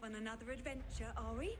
on another adventure, are we?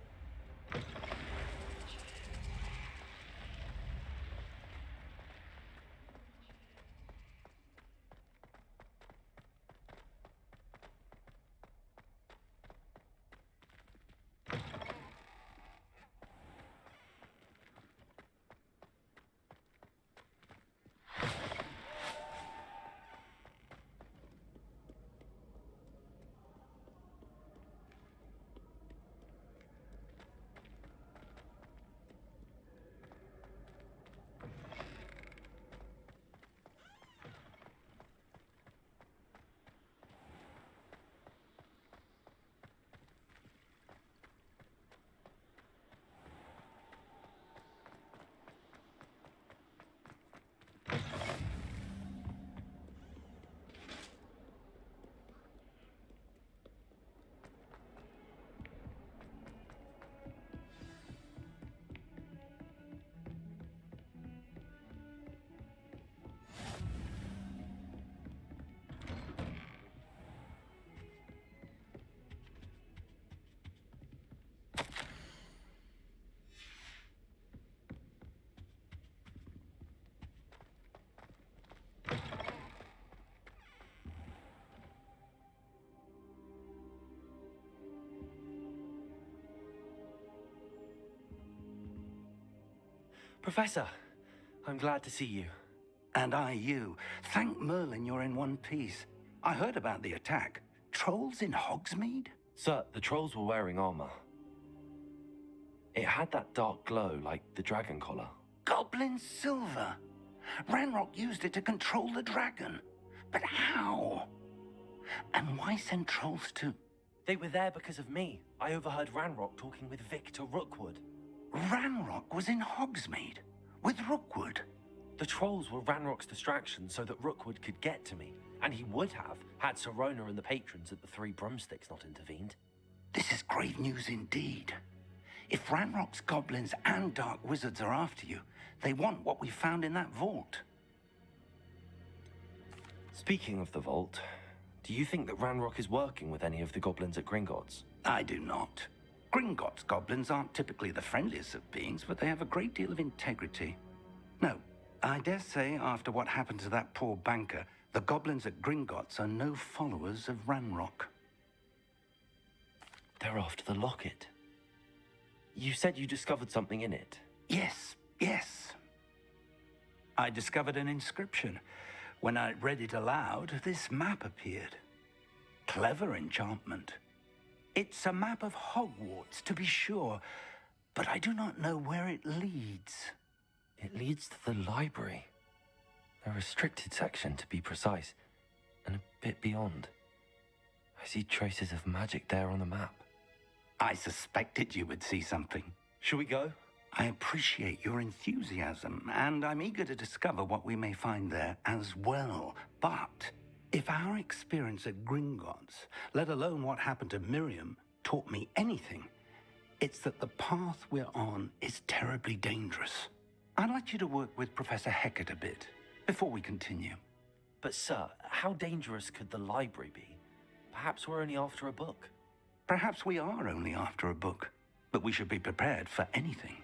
Professor, I'm glad to see you. And I you. Thank Merlin you're in one piece. I heard about the attack. Trolls in Hogsmeade? Sir, the trolls were wearing armor. It had that dark glow like the dragon collar. Goblin silver. Ranrock used it to control the dragon. But how? And why send trolls to... They were there because of me. I overheard Ranrock talking with Victor Rookwood. Ranrock was in Hogsmeade with Rookwood. The trolls were Ranrock's distraction so that Rookwood could get to me, and he would have had Sirona and the patrons at the Three Broomsticks not intervened. This is grave news indeed. If Ranrock's goblins and dark wizards are after you, they want what we found in that vault. Speaking of the vault, do you think that Ranrock is working with any of the goblins at Gringotts? I do not. Gringotts goblins aren't typically the friendliest of beings, but they have a great deal of integrity. No, I dare say after what happened to that poor banker, the goblins at Gringotts are no followers of Ranrock. They're after the locket. You said you discovered something in it. Yes. I discovered an inscription. When I read it aloud, this map appeared. Clever enchantment. It's a map of Hogwarts, to be sure, but I do not know where it leads. It leads to the library. A restricted section, to be precise, and a bit beyond. I see traces of magic there on the map. I suspected you would see something. Shall we go? I appreciate your enthusiasm, and I'm eager to discover what we may find there as well. But if our experience at Gringotts, let alone what happened to Miriam, taught me anything, it's that the path we're on is terribly dangerous. I'd like you to work with Professor Hecat a bit before we continue. But sir, how dangerous could the library be? Perhaps we're only after a book. Perhaps we are only after a book, but we should be prepared for anything.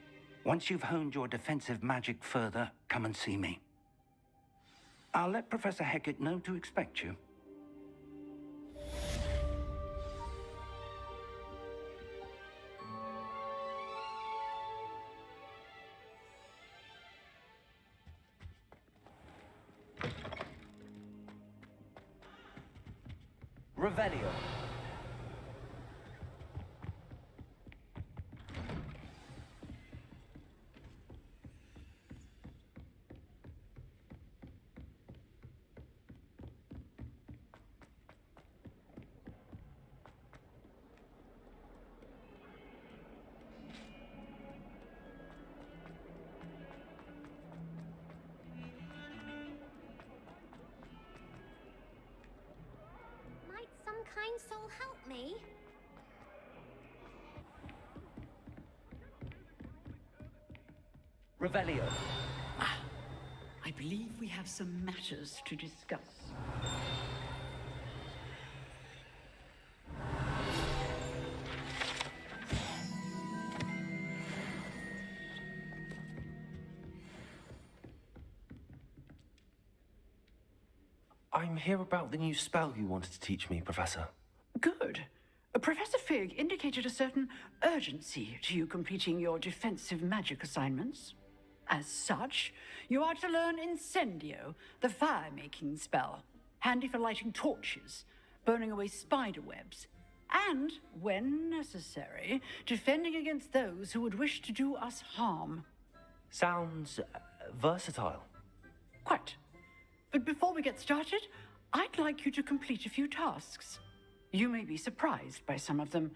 Once you've honed your defensive magic further, come and see me. I'll let Professor Hecat know to expect you. Revelio. Kind soul help me? Revelio. I believe we have some matters to discuss. I'm here about the new spell you wanted to teach me, Professor. Good. Professor Fig indicated a certain urgency to you completing your defensive magic assignments. As such, you are to learn Incendio, the fire-making spell, handy for lighting torches, burning away spider webs, and, when necessary, defending against those who would wish to do us harm. Sounds versatile. Quite. But before we get started, I'd like you to complete a few tasks. You may be surprised by some of them.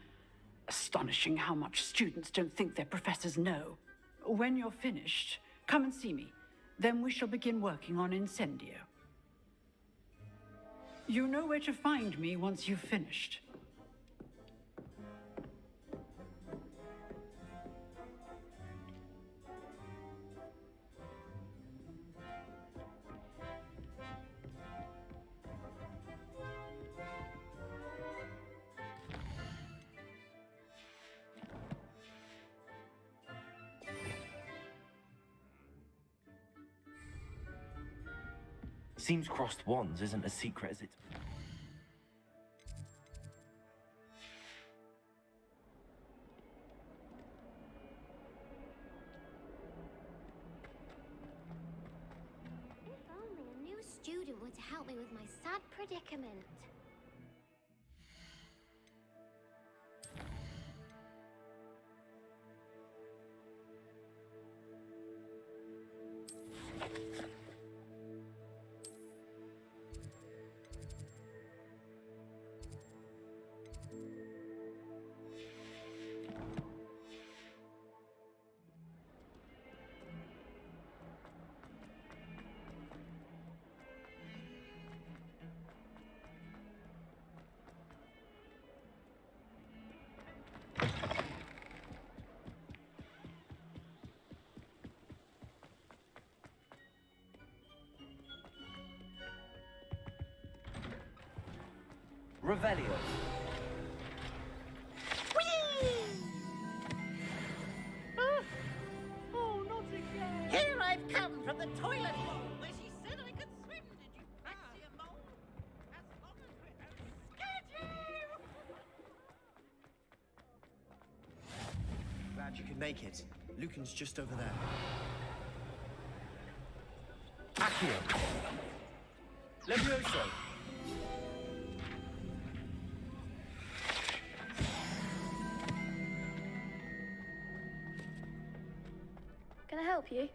Astonishing how much students don't think their professors know. When you're finished, come and see me. Then we shall begin working on Incendio. You know where to find me once you've finished. Seems crossed wands isn't as secret as it's... If only a new student were to help me with my sad predicament. Revelio. Oh, not again! Here I've come from the toilet bowl where she said I could swim. Did you fancy a mole? As long as we're scared you! Glad you could make it. Lucan's just over there. Akhir. Levioso! Can I help you?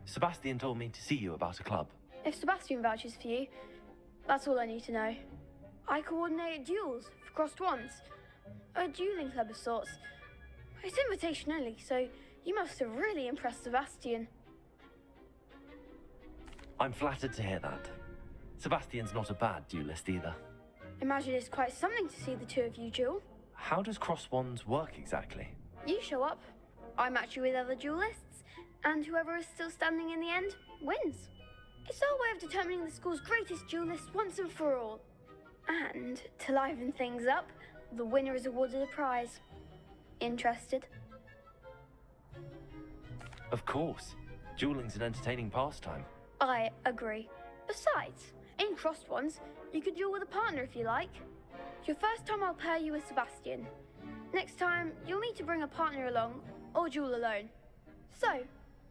Sebastian told me to see you about a club. If Sebastian vouches for you, that's all I need to know. I coordinate duels for crossed wands. A dueling club of sorts. It's invitation only, so you must have really impressed Sebastian. I'm flattered to hear that. Sebastian's not a bad duelist either. Imagine it's quite something to see the two of you duel. How does cross wands work exactly? You show up, I match you with other duelists, and whoever is still standing in the end wins. It's our way of determining the school's greatest duelist once and for all. And to liven things up, the winner is awarded a prize. Interested? Of course. Dueling's an entertaining pastime. I agree. Besides, in crossed ones, you could duel with a partner if you like. Your first time I'll pair you with Sebastian. Next time, you'll need to bring a partner along, or duel alone. So,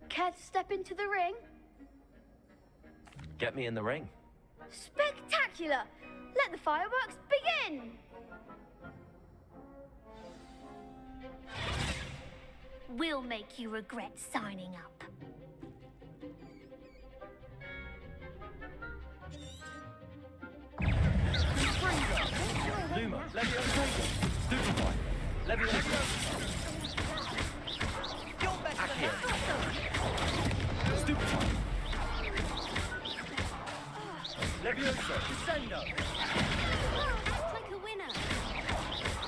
care to step into the ring? Get me in the ring. Spectacular! Let the fireworks begin! We'll make you regret signing up. Luma, Levioso. Stupefy. Levioso. Akhir. Stupefy. Levioso. Descendo. Act like a winner.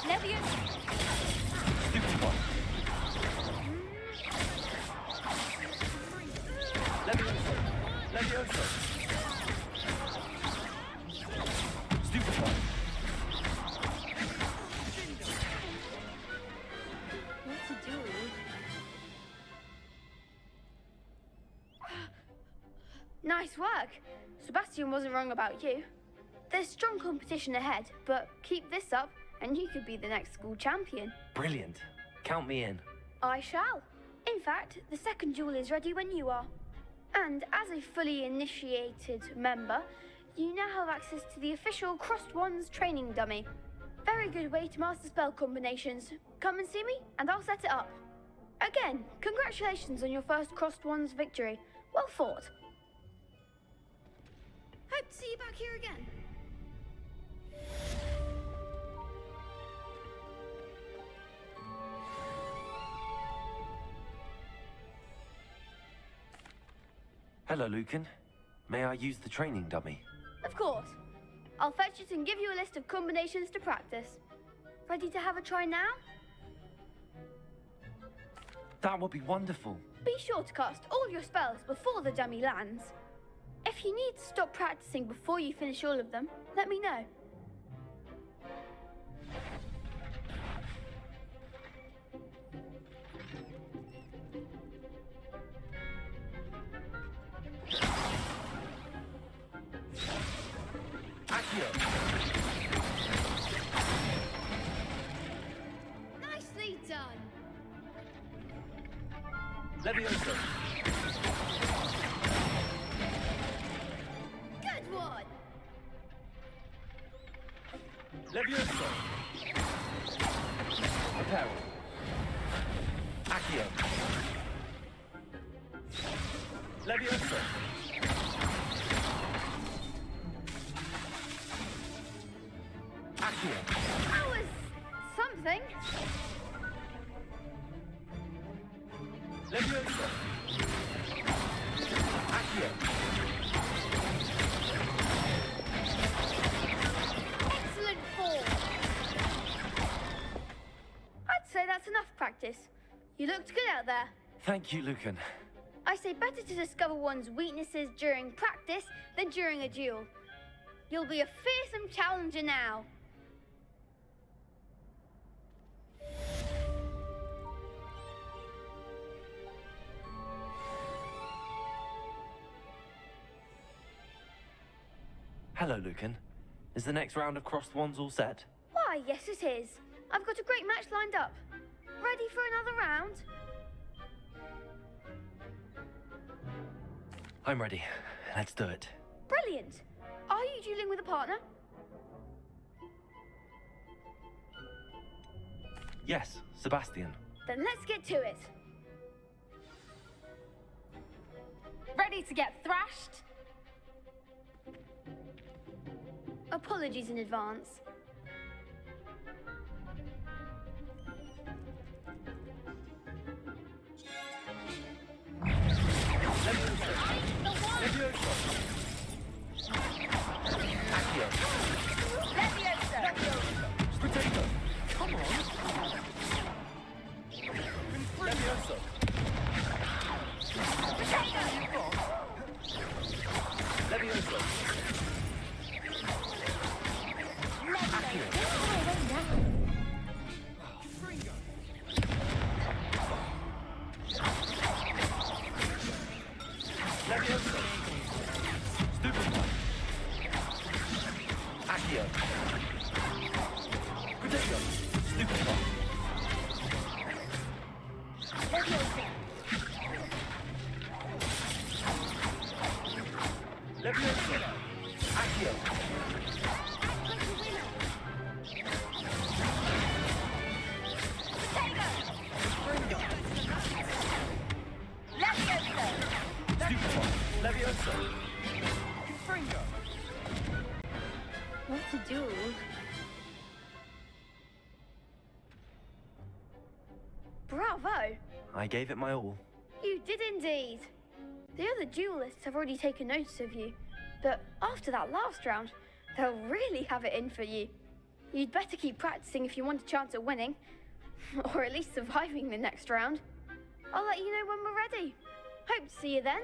Levioso. Stupefy. Levioso. Levioso. Stupefy. What to do? Nice work. Sebastian wasn't wrong about you. There's strong competition ahead, but keep this up and you could be the next school champion. Brilliant. Count me in. I shall. In fact, the second duel is ready when you are. And as a fully initiated member, you now have access to the official Crossed Wands training dummy. Very good way to master spell combinations. Come and see me, and I'll set it up. Again, congratulations on your first Crossed Wands victory. Well fought. Hope to see you back here again. Hello, Lucan. May I use the training dummy? Of course. I'll fetch it and give you a list of combinations to practice. Ready to have a try now? That would be wonderful. Be sure to cast all your spells before the dummy lands. If you need to stop practicing before you finish all of them, let me know. Nicely done. Leviosa. Good one. Leviosa. Apparel. Accio. Leviosa. Accio. That was something. Leviosa. Accio. Excellent form. I'd say that's enough practice. You looked good out there. Thank you, Lucan. I say better to discover one's weaknesses during practice than during a duel. You'll be a fearsome challenger now. Hello, Lucan. Is the next round of Crossed Wands all set? Why, yes it is. I've got a great match lined up. Ready for another round? I'm ready. Let's do it. Brilliant. Are you dueling with a partner? Yes, Sebastian. Then let's get to it. Ready to get thrashed? Apologies in advance. Come on. Leviosa. Leviosa. Leviosa. Stupid one. Accio. Potato. Stupid one. Leviosa. Leviosa. Accio. Stupid one. Leviosa. What to do? Bravo! I gave it my all. You did indeed. The other duelists have already taken notice of you, but after that last round, they'll really have it in for you. You'd better keep practicing if you want a chance at winning, or at least surviving the next round. I'll let you know when we're ready. Hope to see you then.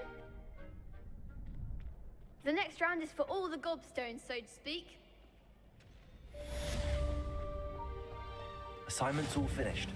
The next round is for all the gobstones, so to speak. Assignment's all finished.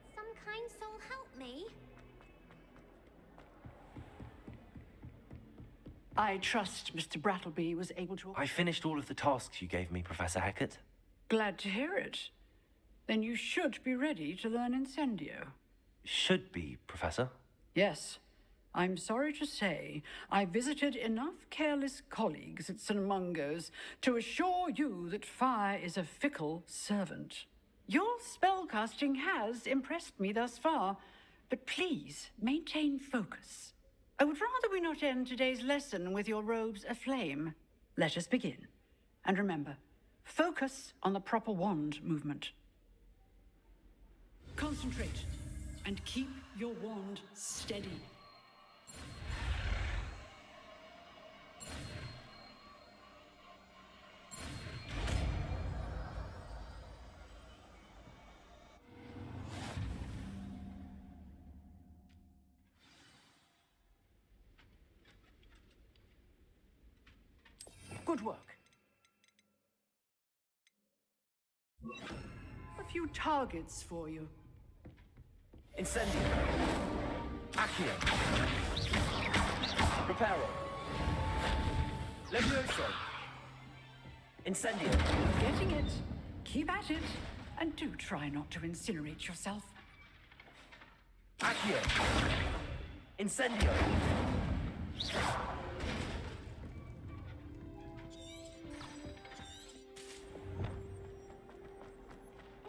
Might some kind soul help me? I trust Mr. Brattleby was able to... I finished all of the tasks you gave me, Professor Hecat. Glad to hear it. Then you should be ready to learn Incendio. Should be, Professor. Yes. I'm sorry to say, I visited enough careless colleagues at St. Mungo's to assure you that fire is a fickle servant. Your spellcasting has impressed me thus far, but please maintain focus. I would rather we not end today's lesson with your robes aflame. Let us begin. And remember, focus on the proper wand movement. Concentrate and keep your wand steady. Good work. A few targets for you. Incendio. Akhir. Preparo. Levioso. Incendio. Getting it. Keep at it. And do try not to incinerate yourself. Akhir. Incendio.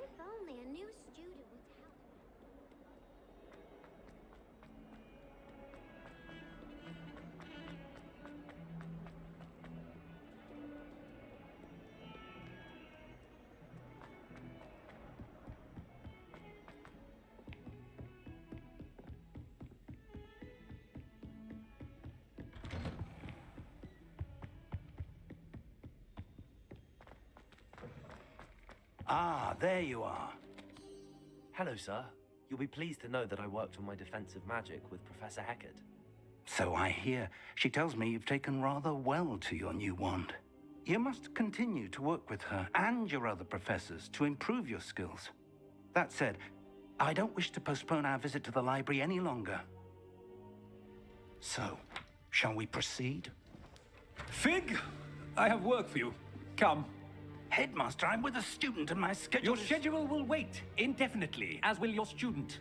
If only a new student would help. Ah, there you are. Hello, sir. You'll be pleased to know that I worked on my defensive magic with Professor Hecat. So I hear. She tells me you've taken rather well to your new wand. You must continue to work with her and your other professors to improve your skills. That said, I don't wish to postpone our visit to the library any longer. So, shall we proceed? Fig, I have work for you. Come. Headmaster, I'm with a student and my schedule Your schedule will wait indefinitely, as will your student.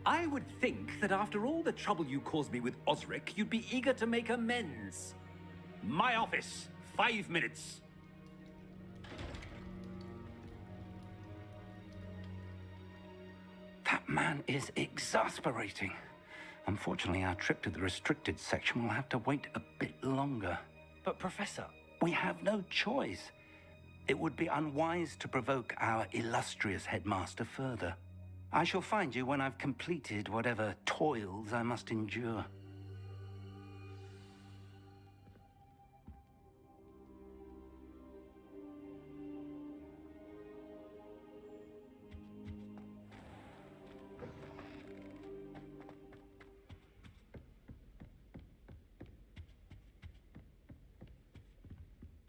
I would think that after all the trouble you caused me with Osric, you'd be eager to make amends. My office, 5 minutes. That man is exasperating. Unfortunately, our trip to the restricted section will have to wait a bit longer. But, Professor... We have no choice. It would be unwise to provoke our illustrious headmaster further. I shall find you when I've completed whatever toils I must endure.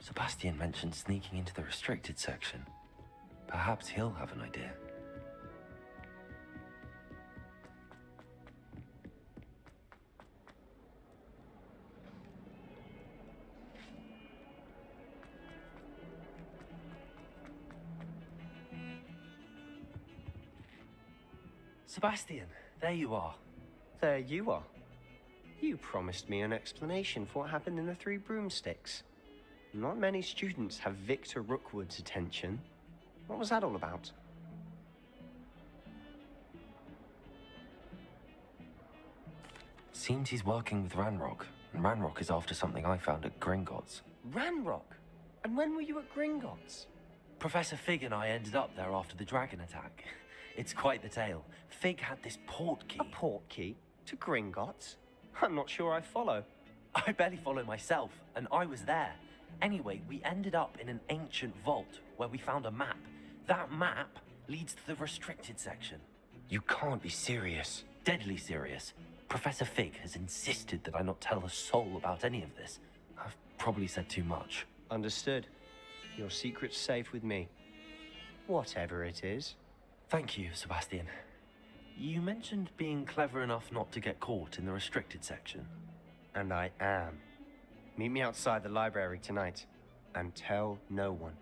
Sebastian mentioned sneaking into the restricted section. Perhaps he'll have an idea. Sebastian, there you are. There you are. You promised me an explanation for what happened in the Three Broomsticks. Not many students have Victor Rookwood's attention. What was that all about? Seems he's working with Ranrock, and Ranrock is after something I found at Gringotts. Ranrock? And when were you at Gringotts? Professor Fig and I ended up there after the dragon attack. It's quite the tale. Fig had this portkey. A portkey? To Gringotts? I'm not sure I follow. I barely follow myself, and I was there. Anyway, we ended up in an ancient vault where we found a map. That map leads to the restricted section. You can't be serious. Deadly serious. Professor Fig has insisted that I not tell a soul about any of this. I've probably said too much. Understood. Your secret's safe with me. Whatever it is. Thank you, Sebastian. You mentioned being clever enough not to get caught in the restricted section. And I am. Meet me outside the library tonight, and tell no one.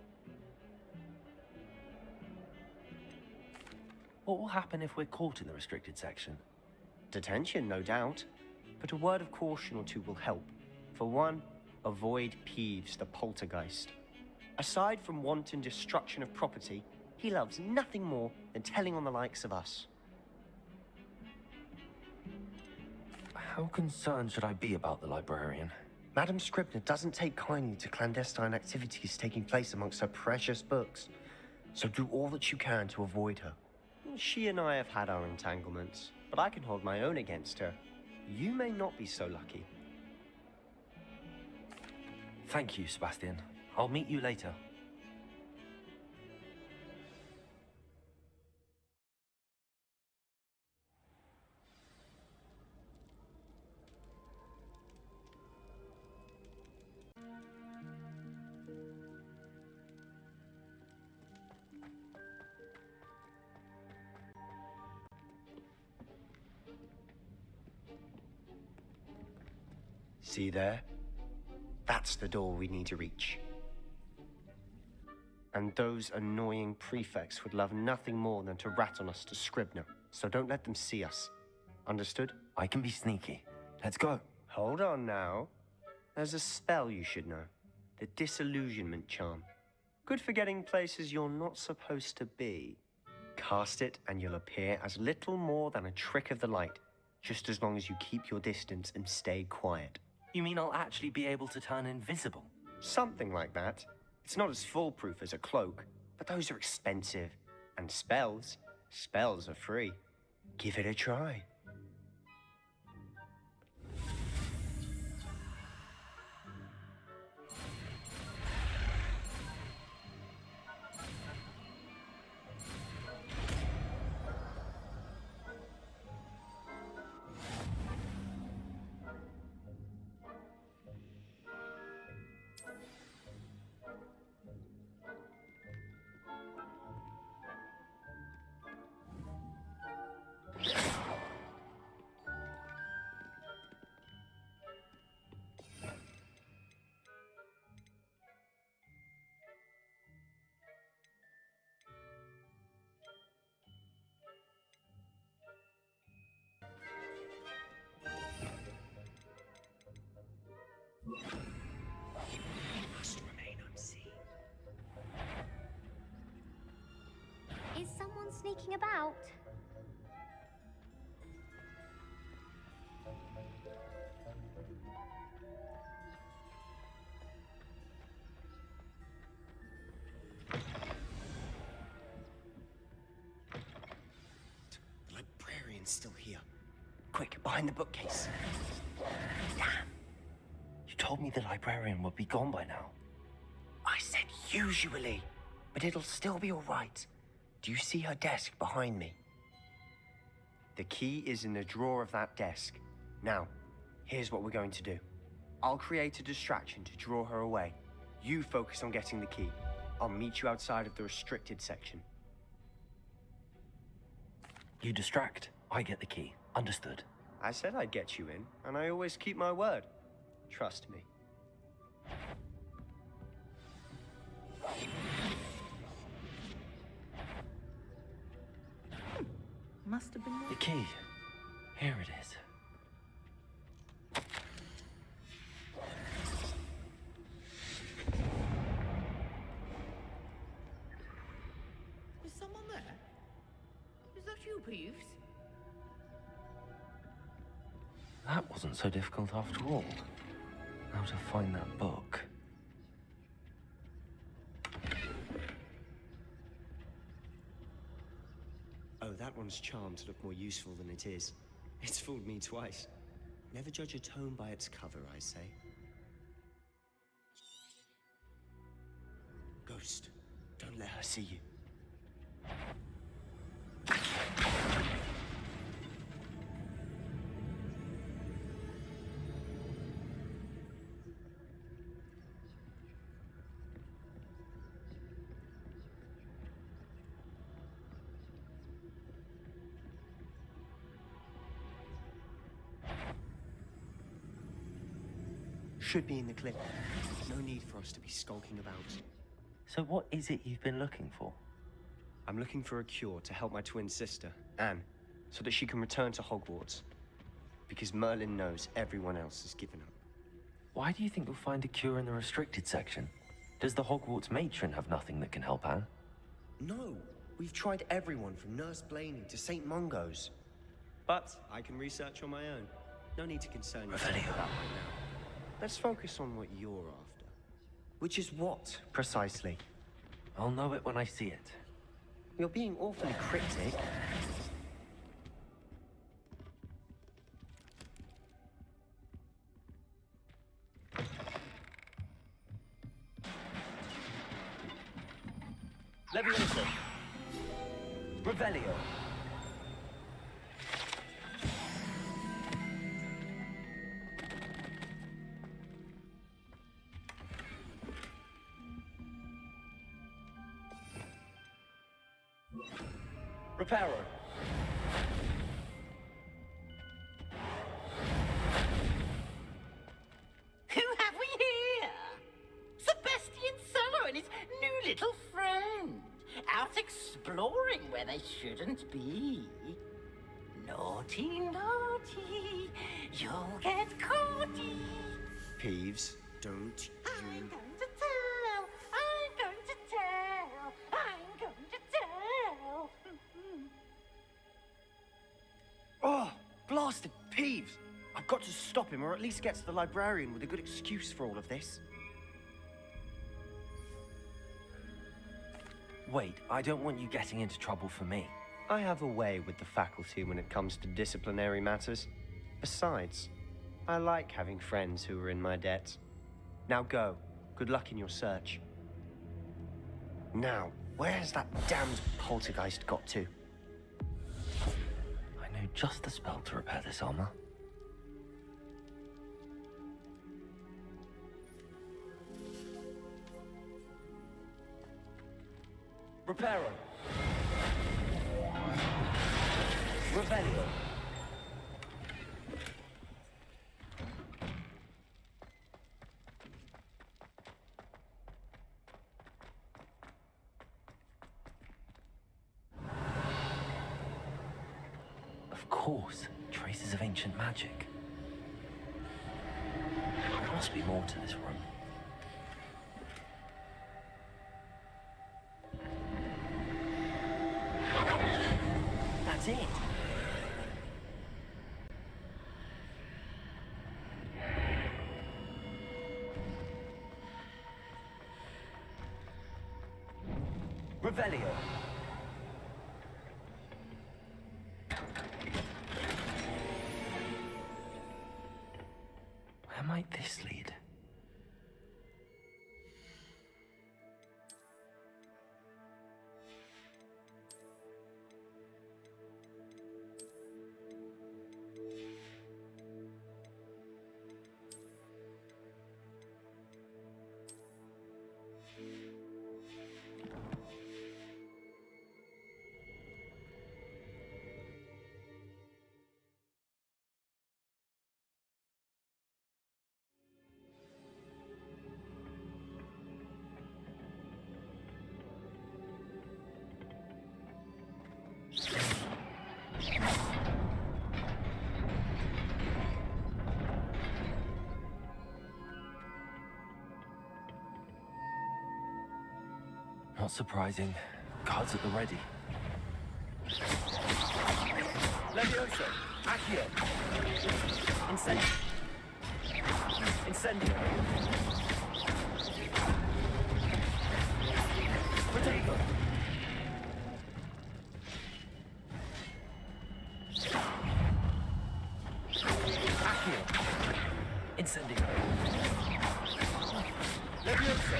What will happen if we're caught in the restricted section? Detention, no doubt. But a word of caution or two will help. For one, avoid Peeves, the poltergeist. Aside from wanton destruction of property, he loves nothing more than telling on the likes of us. How concerned should I be about the librarian? Madam Scribner doesn't take kindly to clandestine activities taking place amongst her precious books, so do all that you can to avoid her. She and I have had our entanglements, but I can hold my own against her. You may not be so lucky. Thank you, Sebastian. I'll meet you later. See there? That's the door we need to reach. And those annoying prefects would love nothing more than to rat on us to Scribner, so don't let them see us. Understood? I can be sneaky. Let's go. Hold on now. There's a spell you should know. The disillusionment charm. Good for getting places you're not supposed to be. Cast it and you'll appear as little more than a trick of the light, just as long as you keep your distance and stay quiet. You mean I'll actually be able to turn invisible? Something like that. It's not as foolproof as a cloak, but those are expensive. And spells are free. Give it a try. Must remain unseen. Is someone sneaking about? The librarian's still here. Quick, behind the bookcase. Damn. You told me the librarian would be gone by now. I said usually, but it'll still be all right. Do you see her desk behind me? The key is in the drawer of that desk. Now, here's what we're going to do. I'll create a distraction to draw her away. You focus on getting the key. I'll meet you outside of the restricted section. You distract, I get the key. Understood. I said I'd get you in, and I always keep my word. Trust me. Must have been The key. Here it is. Is someone there? Is that you, Peeves? That wasn't so difficult after all. How to find that book. Oh, that one's charmed to look more useful than it is. It's fooled me twice. Never judge a tome by its cover, I say. Ghost, don't let her see you. should be in the clip. No need for us to be skulking about. So what is it you've been looking for? I'm looking for a cure to help my twin sister, Anne, so that she can return to Hogwarts. Because Merlin knows everyone else has given up. Why do you think you'll find a cure in the restricted section? Does the Hogwarts matron have nothing that can help Anne? No, we've tried everyone from Nurse Blaney to St. Mungo's. But I can research on my own. No need to concern yourself about that now. Let's focus on what you're after. Which is what, precisely? I'll know it when I see it. You're being awfully cryptic. Levioso. Revelio. Reparo. Who have we here? Sebastian Solo and his new little friend. Out exploring where they shouldn't be. Naughty, naughty, you'll get caughty. Peeves, don't I'm you... going to tell, I'm going to tell, I'm going to tell. Oh, blasted Peeves! I've got to stop him, or at least get to the librarian with a good excuse for all of this. Wait, I don't want you getting into trouble for me. I have a way with the faculty when it comes to disciplinary matters. Besides, I like having friends who are in my debt. Now go. Good luck in your search. Now, where has that damned poltergeist got to? I know just the spell to repair this armor. Reparo. Revelio. Of course, traces of ancient magic. There must be more to this room. That's it. Revelio. Where might this lead? Not surprising. Guards at the ready. Levioso. Akhir. Incendio. Incendio. Protego. Akhir. Incendio. Levioso.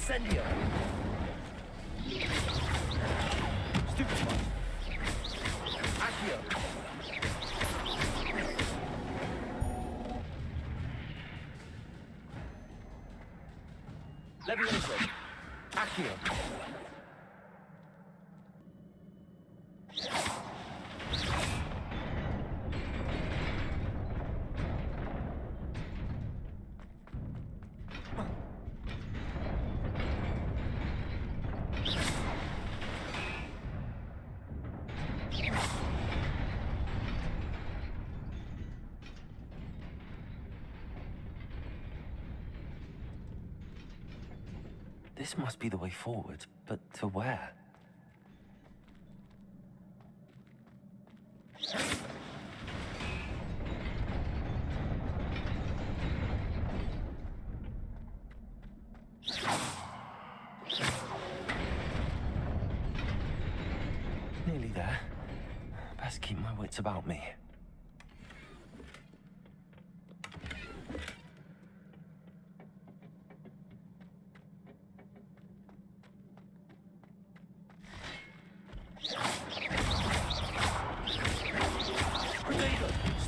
Incendio. Stupefy. Accio. Levioso. Accio. This must be the way forward, but to where? Nearly there. Best keep my wits about me.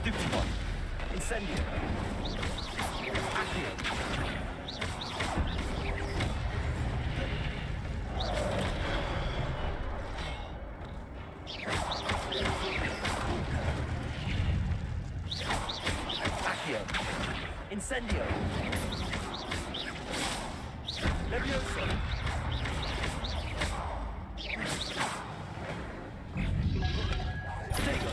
Stupefy. Incendio. Accio. Accio. Incendio. Levioso. Protego.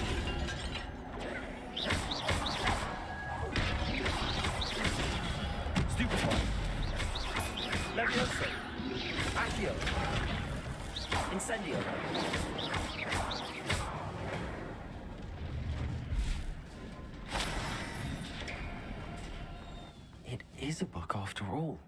Stupefy. Levioso. Accio. Incendio. It is a book after all.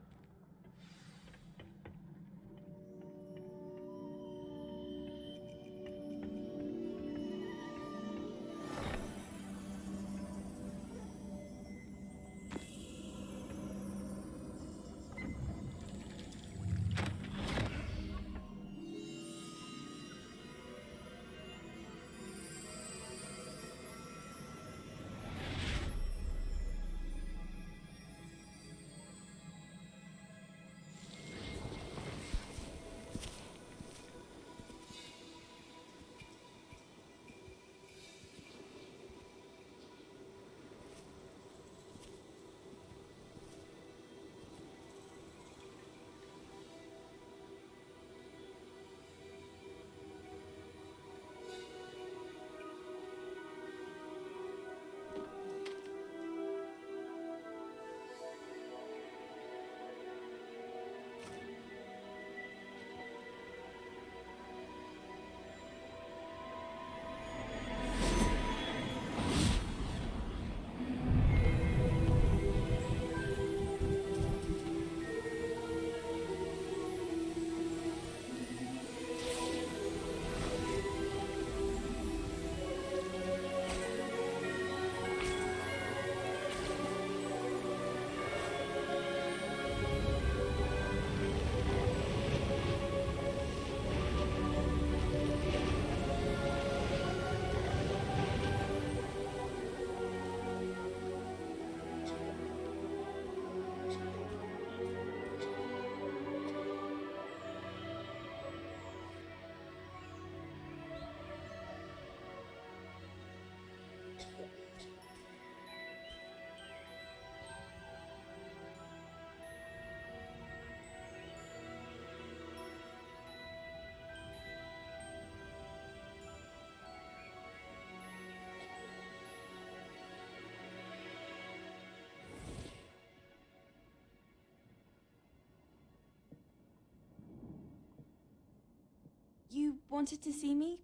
You wanted to see me?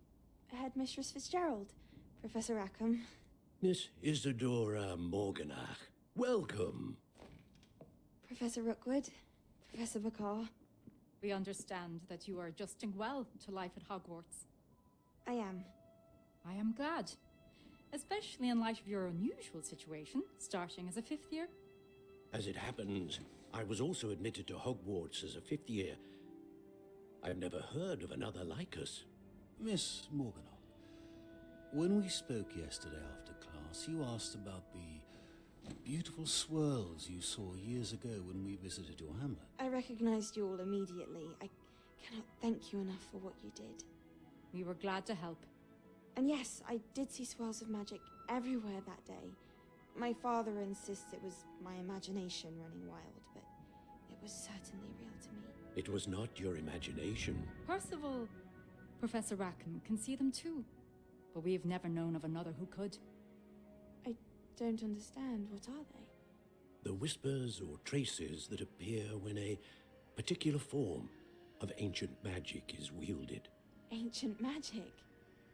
Headmistress Fitzgerald, Professor Rackham. Miss Isadora Morganach, welcome. Professor Rookwood, Professor Bakar. We understand that you are adjusting well to life at Hogwarts. I am. I am glad, especially in light of your unusual situation, starting as a fifth year. As it happens, I was also admitted to Hogwarts as a fifth year. I've never heard of another like us. Miss Morganock, when we spoke yesterday after class, you asked about the beautiful swirls you saw years ago when we visited your hamlet. I recognized you all immediately. I cannot thank you enough for what you did. We were glad to help. And yes, I did see swirls of magic everywhere that day. My father insists it was my imagination running wild, but it was certainly real to me. It was not your imagination. Percival, Professor Rackham can see them too. But we've never known of another who could. I don't understand. What are they? The whispers or traces that appear when a particular form of ancient magic is wielded. Ancient magic?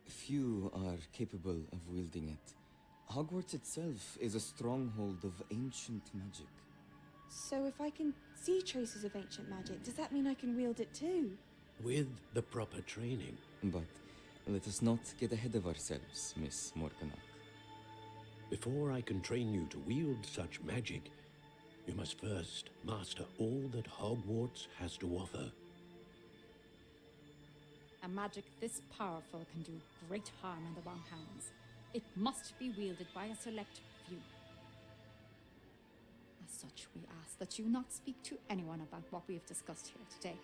Few are capable of wielding it. Hogwarts itself is a stronghold of ancient magic. So if I can see traces of ancient magic, does that mean I can wield it too? With the proper training. But let us not get ahead of ourselves, Miss Morganock. Before I can train you to wield such magic, you must first master all that Hogwarts has to offer. A magic this powerful can do great harm in the wrong hands. It must be wielded by a select few. As such, we ask that you not speak to anyone about what we have discussed here today.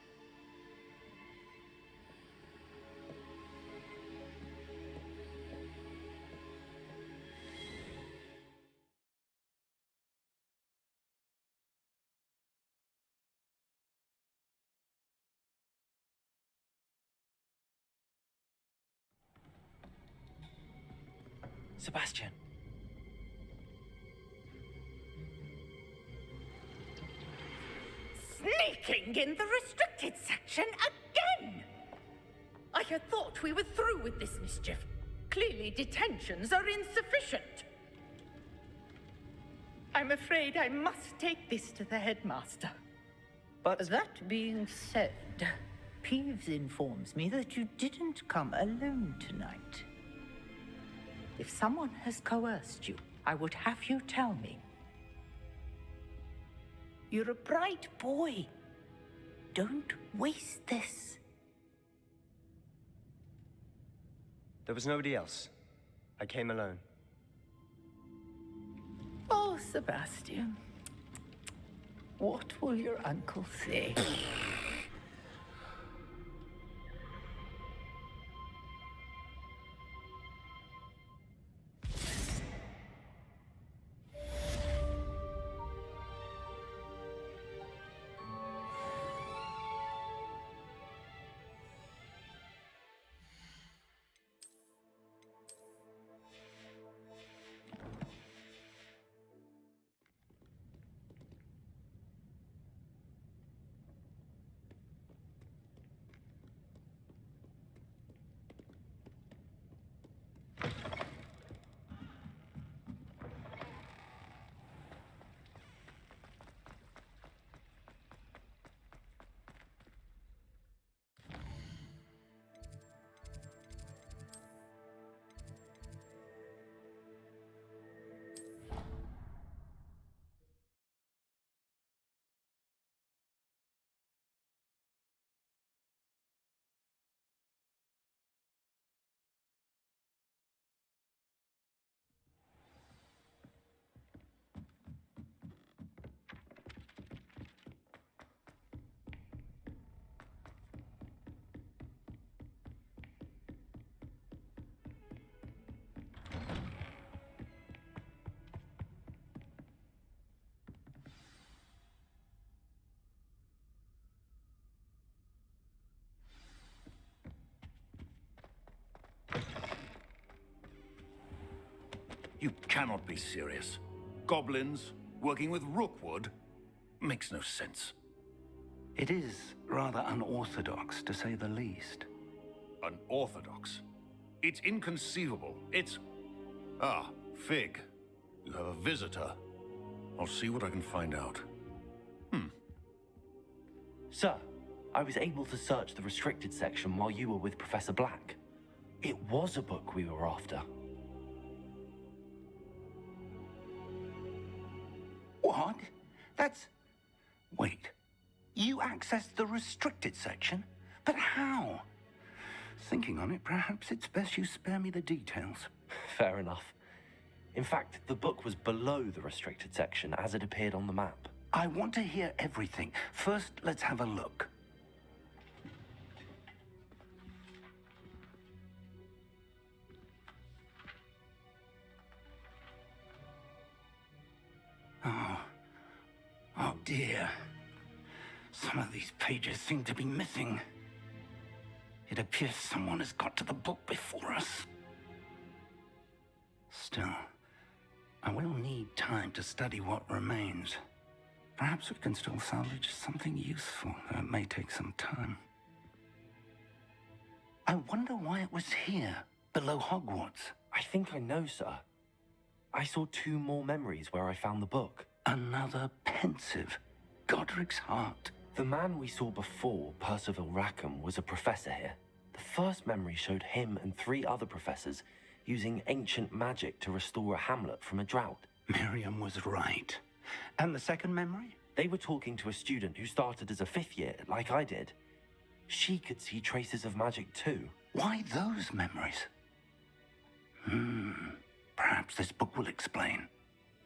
Sebastian. Sneaking in the restricted section again! I had thought we were through with this mischief. Clearly detentions are insufficient. I'm afraid I must take this to the headmaster. But that being said, Peeves informs me that you didn't come alone tonight. If someone has coerced you, I would have you tell me. You're a bright boy. Don't waste this. There was nobody else. I came alone. Oh, Sebastian. What will your uncle say? You cannot be serious. Goblins working with Rookwood makes no sense. It is rather unorthodox, to say the least. Unorthodox? It's inconceivable. It's... Ah, Fig. You have a visitor. I'll see what I can find out. Sir, I was able to search the restricted section while you were with Professor Black. It was a book we were after. What? That's Wait, you accessed the restricted section? But how? Thinking on it, perhaps it's best you spare me the details. Fair enough. In fact, the book was below the restricted section as it appeared on the map. I want to hear everything. First, let's have a look. Oh dear. Some of these pages seem to be missing. It appears someone has got to the book before us. Still, I will need time to study what remains. Perhaps we can still salvage something useful, though it may take some time. I wonder why it was here, below Hogwarts. I think I know, sir. I saw 2 more memories where I found the book. Another pensive. Godric's heart. The man we saw before, Percival Rackham, was a professor here. The first memory showed him and 3 other professors using ancient magic to restore a hamlet from a drought. Miriam was right. And the second memory? They were talking to a student who started as a 5th year, like I did. She could see traces of magic too. Why those memories? Perhaps this book will explain.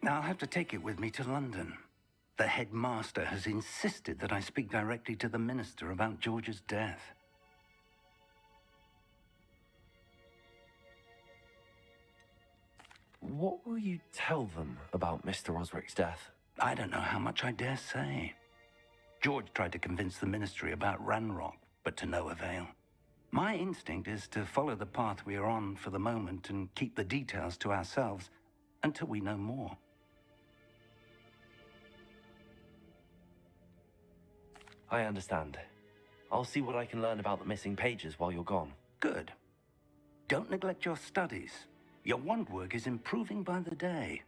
I'll have to take it with me to London. The headmaster has insisted that I speak directly to the minister about George's death. What will you tell them about Mr. Osric's death? I don't know how much I dare say. George tried to convince the ministry about Ranrock, but to no avail. My instinct is to follow the path we are on for the moment and keep the details to ourselves until we know more. I understand. I'll see what I can learn about the missing pages while you're gone. Good. Don't neglect your studies. Your wand work is improving by the day.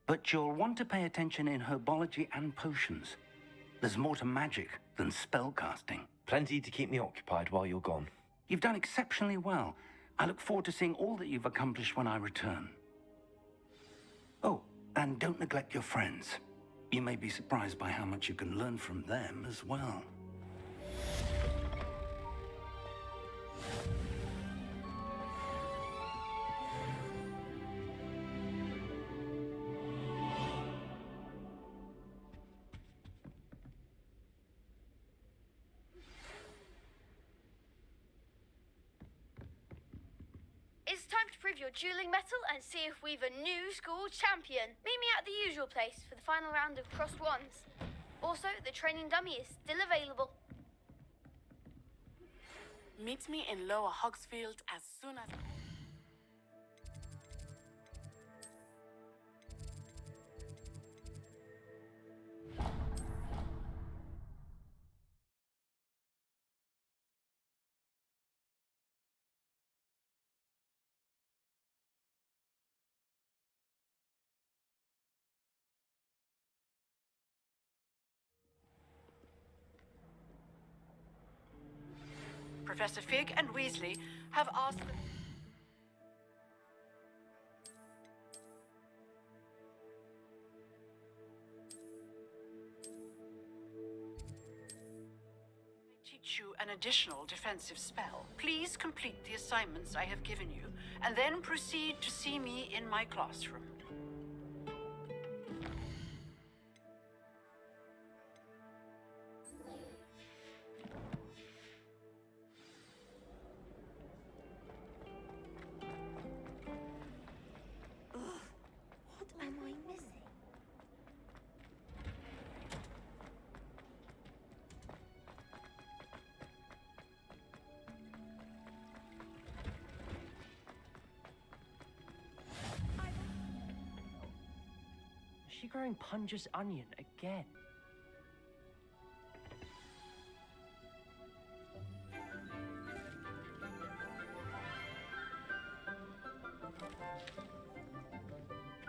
But you'll want to pay attention in herbology and potions. There's more to magic than spellcasting. Plenty to keep me occupied while you're gone. You've done exceptionally well. I look forward to seeing all that you've accomplished when I return. Oh, and don't neglect your friends. You may be surprised by how much you can learn from them as well. It's time to prove your dueling mettle and see if we've a new school champion. Meet me at the usual place for the final round of crossed wands. Also, the training dummy is still available. Meet me in Lower Hogsfield as soon as... Professor Fig and Weasley have asked... teach you an additional defensive spell. Please complete the assignments I have given you, and then proceed to see me in my classroom. She growing Punja's onion again.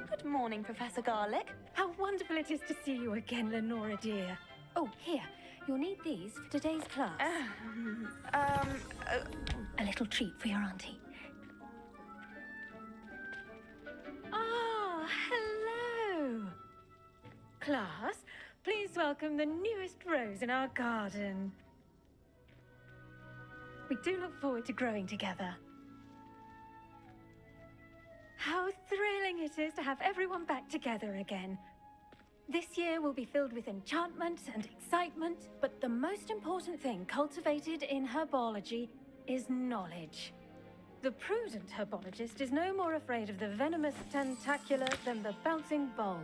Good morning, Professor Garlick. How wonderful it is to see you again, Lenora dear. Oh, here. You'll need these for today's class. A little treat for your auntie. Ah, hello. Class, please welcome the newest rose in our garden. We do look forward to growing together. How thrilling it is to have everyone back together again. This year will be filled with enchantment and excitement, but the most important thing cultivated in herbology is knowledge. The prudent herbologist is no more afraid of the venomous tentacular than the bouncing bulb.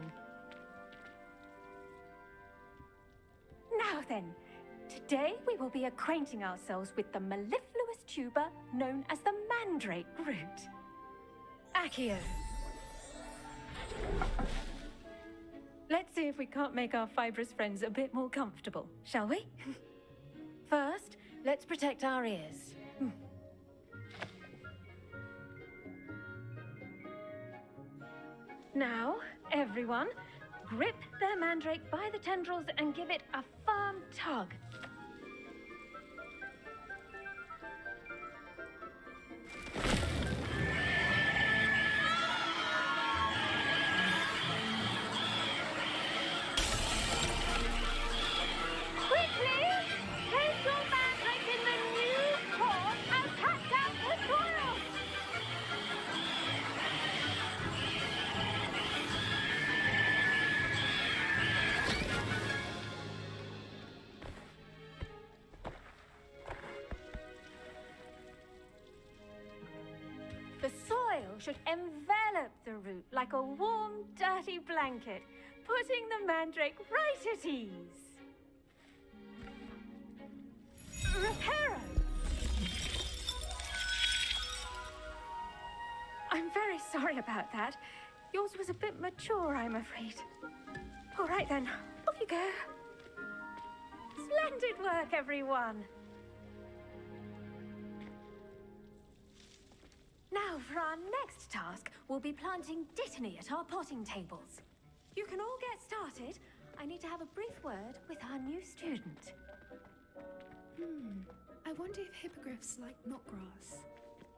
Now then, today we will be acquainting ourselves with the mellifluous tuber known as the mandrake root. Accio. Let's see if we can't make our fibrous friends a bit more comfortable, shall we? First, let's protect our ears. Now, everyone, grip their mandrake by the tendrils and give it a firm tug. Quickly! Place your mandrake in the new pot and cut down the soil! The soil should envelop the root like a warm, dirty blanket, putting the mandrake right at ease. Reparo! I'm very sorry about that. Yours was a bit mature, I'm afraid. All right then, off you go. Splendid work, everyone. Now, for our next task, we'll be planting dittany at our potting tables. You can all get started. I need to have a brief word with our new student. I wonder if hippogriffs like knotgrass.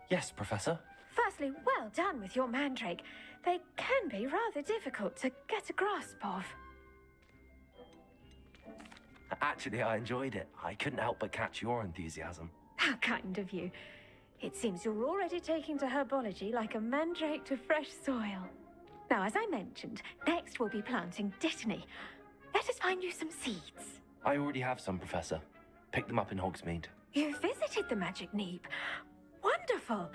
Yes, Professor. Firstly, well done with your mandrake. They can be rather difficult to get a grasp of. Actually, I enjoyed it. I couldn't help but catch your enthusiasm. How kind of you. It seems you're already taking to herbology like a mandrake to fresh soil. Now, as I mentioned, next we'll be planting dittany. Let us find you some seeds. I already have some, Professor. Picked them up in Hogsmeade. You visited the Magic Neep. Wonderful.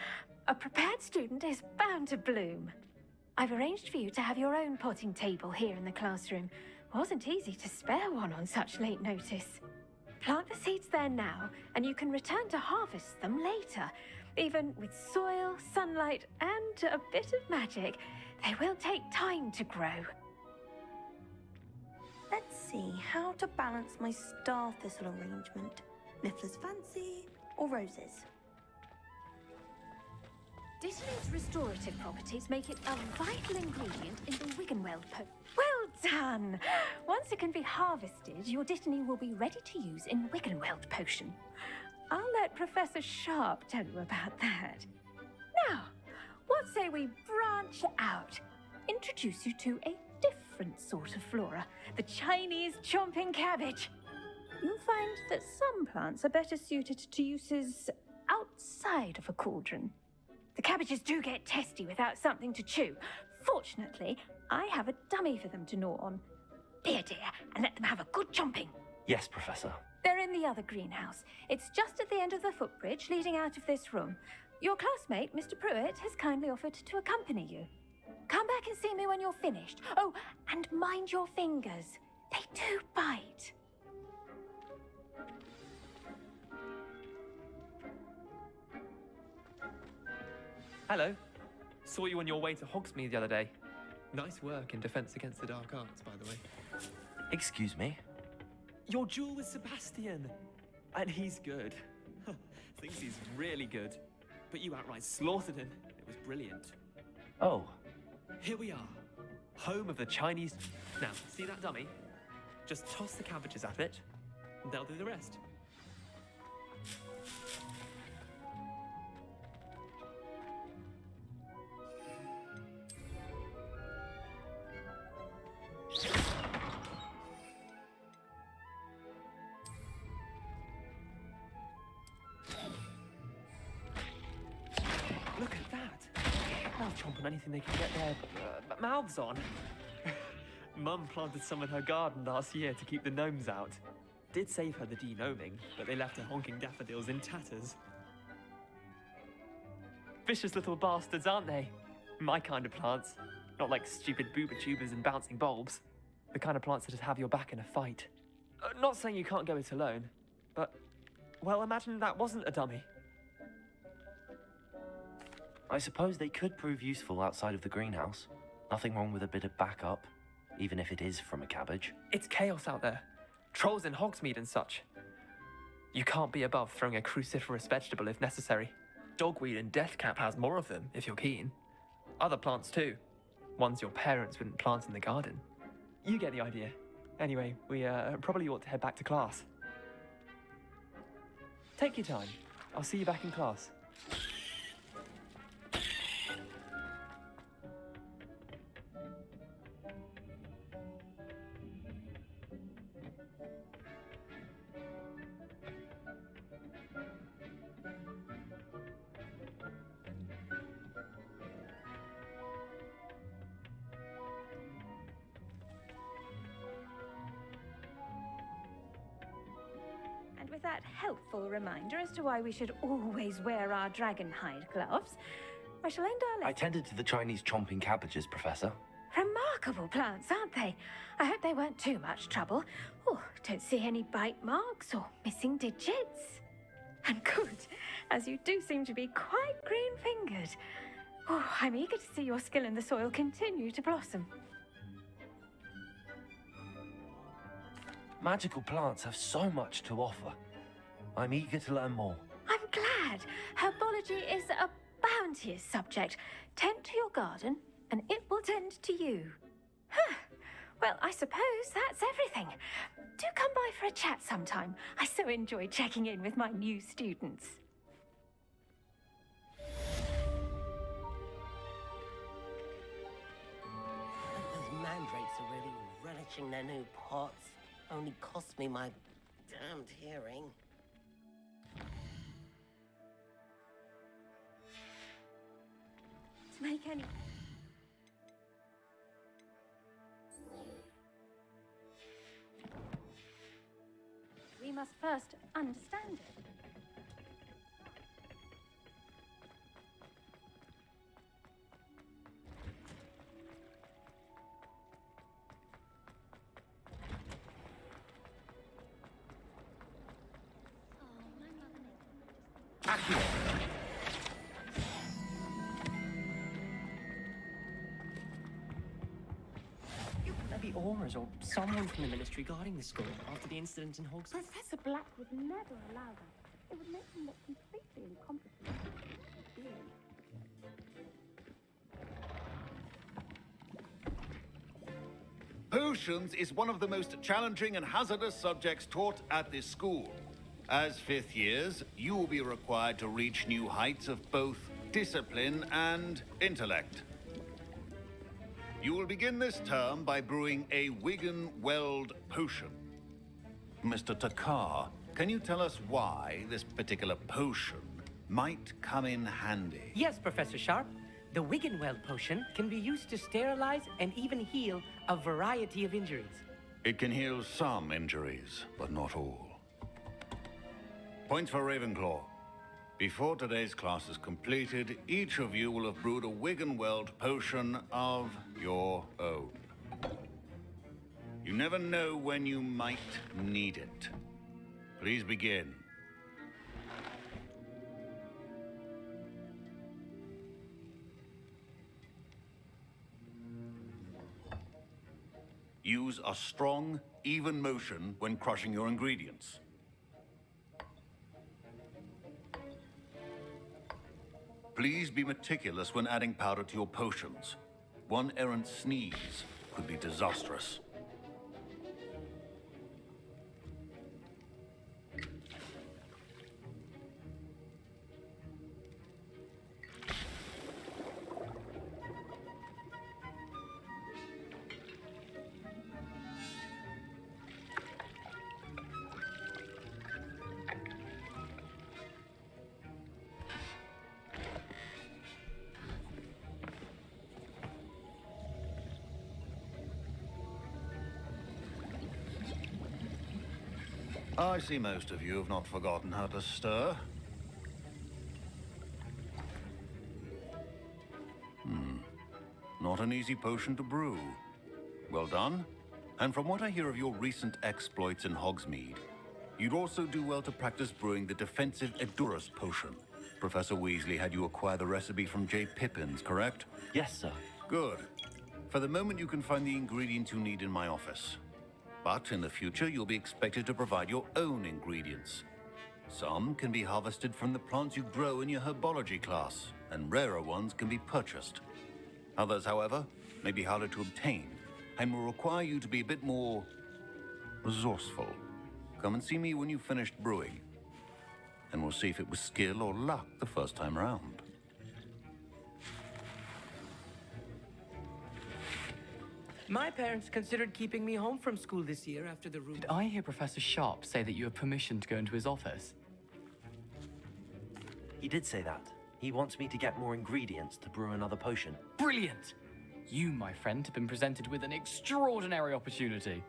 A prepared student is bound to bloom. I've arranged for you to have your own potting table here in the classroom. Wasn't easy to spare one on such late notice. Plant the seeds there now, and you can return to harvest them later. Even with soil, sunlight, and a bit of magic, they will take time to grow. Let's see how to balance my star thistle arrangement. Niffler's fancy or roses? Dittany's restorative properties make it a vital ingredient in the Wiggenweld potion. Well done! Once it can be harvested, your dittany will be ready to use in Wiggenweld potion. I'll let Professor Sharp tell you about that. Now, what say we branch out? Introduce you to a different sort of flora, the Chinese chomping cabbage. You'll find that some plants are better suited to uses outside of a cauldron. The cabbages do get testy without something to chew. Fortunately, I have a dummy for them to gnaw on. Dear, and let them have a good chomping. Yes, Professor. They're in the other greenhouse. It's just at the end of the footbridge leading out of this room. Your classmate, Mr. Pruitt, has kindly offered to accompany you. Come back and see me when you're finished. Oh, and mind your fingers. They do bite. Hello. Saw you on your way to Hogsmeade the other day. Nice work in Defense Against the Dark Arts, by the way. Excuse me? Your duel with Sebastian. And he's good. Thinks he's really good. But you outright slaughtered him. It was brilliant. Oh. Here we are. Home of the Chinese... Now, see that dummy? Just toss the cabbages at it, and they'll do the rest. anything they could get their mouths on. Mum planted some in her garden last year to keep the gnomes out. Did save her the de-gnoming, but they left her honking daffodils in tatters. Vicious little bastards, aren't they? My kind of plants. Not like stupid booba tubers and bouncing bulbs. The kind of plants that'd have your back in a fight. Not saying you can't go it alone, but, well, imagine that wasn't a dummy. I suppose they could prove useful outside of the greenhouse. Nothing wrong with a bit of backup, even if it is from a cabbage. It's chaos out there. Trolls in Hogsmeade and such. You can't be above throwing a cruciferous vegetable if necessary. Dogweed and deathcap has more of them, if you're keen. Other plants too. Ones your parents wouldn't plant in the garden. You get the idea. Anyway, we probably ought to head back to class. Take your time. I'll see you back in class. And with that helpful reminder as to why we should always wear our dragon hide gloves, I shall end our lesson. I tended to the Chinese chomping cabbages, Professor. Remarkable plants, aren't they? I hope they weren't too much trouble. Oh, don't see any bite marks or missing digits. And good, as you do seem to be quite green-fingered. Oh, I'm eager to see your skill in the soil continue to blossom. Magical plants have so much to offer. I'm eager to learn more. I'm glad. Herbology is a bounteous subject. Tend to your garden, and it will tend to you. Huh. Well, I suppose that's everything. Do come by for a chat sometime. I so enjoy checking in with my new students. Those mandrakes are really relishing their new pots. Only cost me my damned hearing. To make any... We must first understand it. Akhir. There be Aurors or someone from the ministry guarding the school after the incident in Hogsmeade. Professor Black would never allow that. It would make him look completely incompetent. Potions is one of the most challenging and hazardous subjects taught at this school. As fifth years, you will be required to reach new heights of both discipline and intellect. You will begin this term by brewing a Wigan-Weld potion. Mr. Takar, can you tell us why this particular potion might come in handy? Yes, Professor Sharp. The Wigan-Weld potion can be used to sterilize and even heal a variety of injuries. It can heal some injuries, but not all. Points for Ravenclaw. Before today's class is completed, each of you will have brewed a Wigan-Weld potion of your own. You never know when you might need it. Please begin. Use a strong, even motion when crushing your ingredients. Please be meticulous when adding powder to your potions. One errant sneeze could be disastrous. I see most of you have not forgotten how to stir. Not an easy potion to brew. Well done. And from what I hear of your recent exploits in Hogsmeade, you'd also do well to practice brewing the defensive Edurus potion. Professor Weasley had you acquire the recipe from J. Pippins, correct? Yes, sir. Good. For the moment, you can find the ingredients you need in my office. But in the future, you'll be expected to provide your own ingredients. Some can be harvested from the plants you grow in your herbology class, and rarer ones can be purchased. Others, however, may be harder to obtain, and will require you to be a bit more resourceful. Come and see me when you've finished brewing, and we'll see if it was skill or luck the first time around. My parents considered keeping me home from school this year after the Did I hear Professor Sharp say that you have permission to go into his office? He did say that. He wants me to get more ingredients to brew another potion. Brilliant! You, my friend, have been presented with an extraordinary opportunity.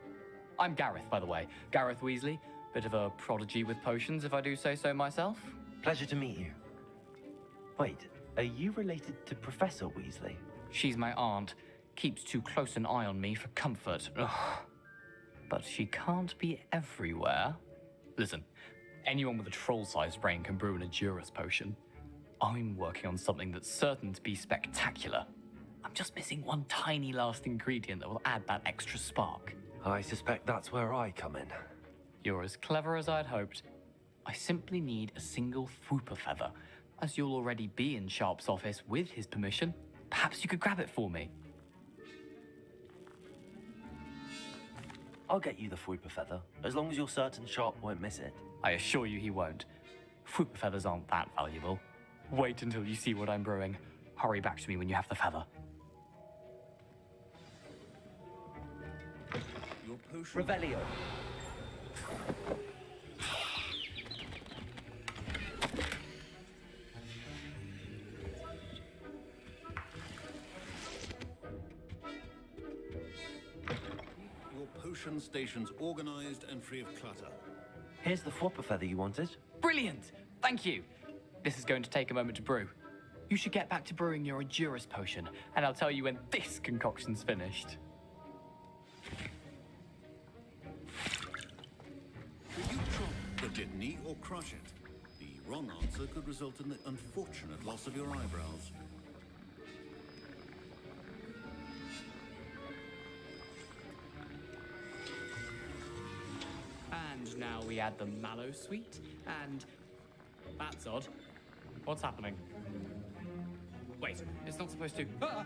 I'm Gareth, by the way. Gareth Weasley. Bit of a prodigy with potions, if I do say so myself. Pleasure to meet you. Wait, are you related to Professor Weasley? She's my aunt. Keeps too close an eye on me for comfort. Ugh. But she can't be everywhere. Listen, anyone with a troll-sized brain can brew an Edurus potion. I'm working on something that's certain to be spectacular. I'm just missing one tiny last ingredient that will add that extra spark. I suspect that's where I come in. You're as clever as I'd hoped. I simply need a single Fwooper feather. As you'll already be in Sharp's office with his permission, perhaps you could grab it for me. I'll get you the Fwooper feather, as long as you're certain Sharp won't miss it. I assure you he won't. Fwooper feathers aren't that valuable. Wait until you see what I'm brewing. Hurry back to me when you have the feather. Your potion... Revelio. Your potion station's organized and free of clutter. Here's the Fwooper feather you wanted. Brilliant! Thank you! This is going to take a moment to brew. You should get back to brewing your Edurus potion, and I'll tell you when this concoction's finished. Will you drop the Dittany or crush it? The wrong answer could result in the unfortunate loss of your eyebrows. And now we add the mallow sweet, and... That's odd. What's happening? Wait, it's not supposed to... Ah!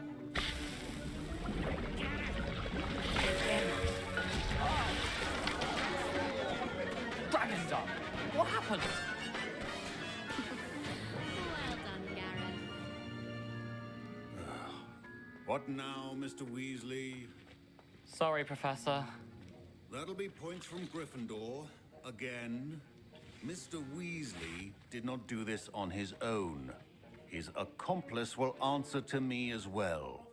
Dragon Dog! What happened? Well done, Gareth. What now, Mr. Weasley? Sorry, Professor. That'll be points from Gryffindor. Again. Mr. Weasley did not do this on his own. His accomplice will answer to me as well.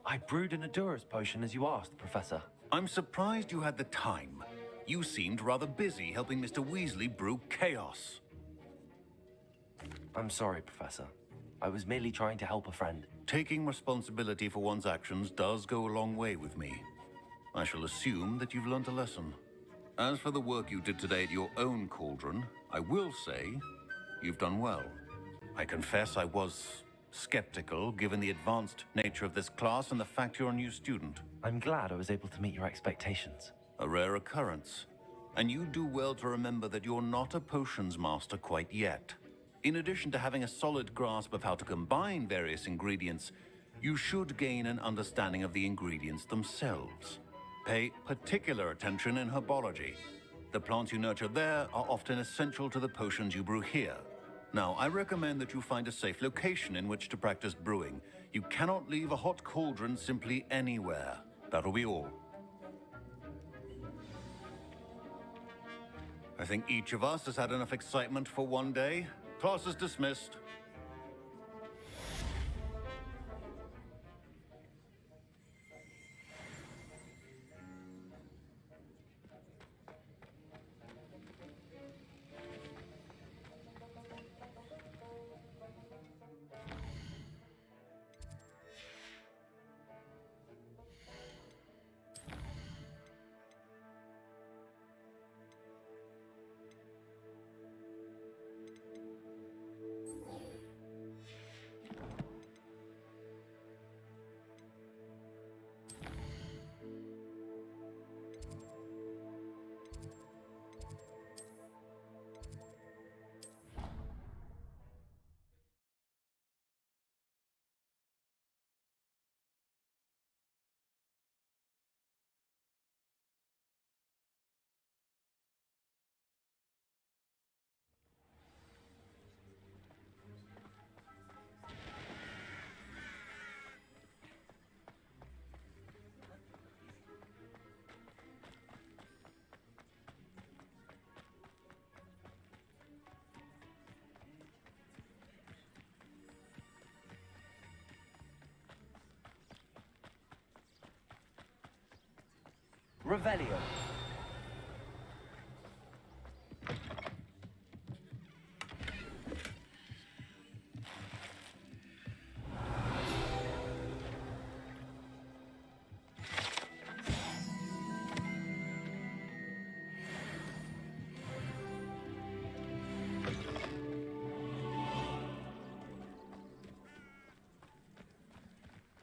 I brewed an Edurus potion as you asked, Professor. I'm surprised you had the time. You seemed rather busy helping Mr. Weasley brew chaos. I'm sorry, Professor. I was merely trying to help a friend. Taking responsibility for one's actions does go a long way with me. I shall assume that you've learnt a lesson. As for the work you did today at your own cauldron, I will say you've done well. I confess I was skeptical, given the advanced nature of this class and the fact you're a new student. I'm glad I was able to meet your expectations. A rare occurrence. And you do well to remember that you're not a potions master quite yet. In addition to having a solid grasp of how to combine various ingredients, you should gain an understanding of the ingredients themselves. Pay particular attention in herbology. The plants you nurture there are often essential to the potions you brew here. Now, I recommend that you find a safe location in which to practice brewing. You cannot leave a hot cauldron simply anywhere. That'll be all. I think each of us has had enough excitement for one day. Class is dismissed. Revelio.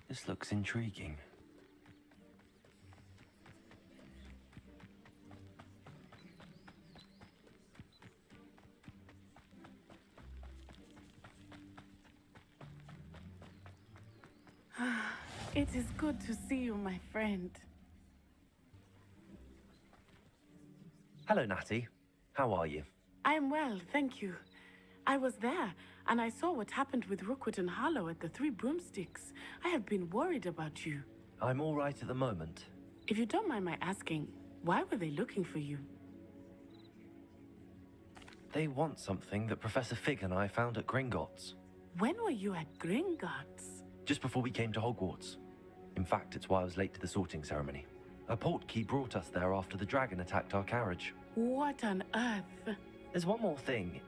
This looks intriguing. It is good to see you, my friend. Hello, Natty. How are you? I'm well, thank you. I was there, and I saw what happened with Rookwood and Harlow at the Three Broomsticks. I have been worried about you. I'm all right at the moment. If you don't mind my asking, why were they looking for you? They want something that Professor Fig and I found at Gringotts. When were you at Gringotts? Just before we came to Hogwarts. In fact, it's why I was late to the sorting ceremony. A Portkey brought us there after the dragon attacked our carriage. What on earth? There's one more thing.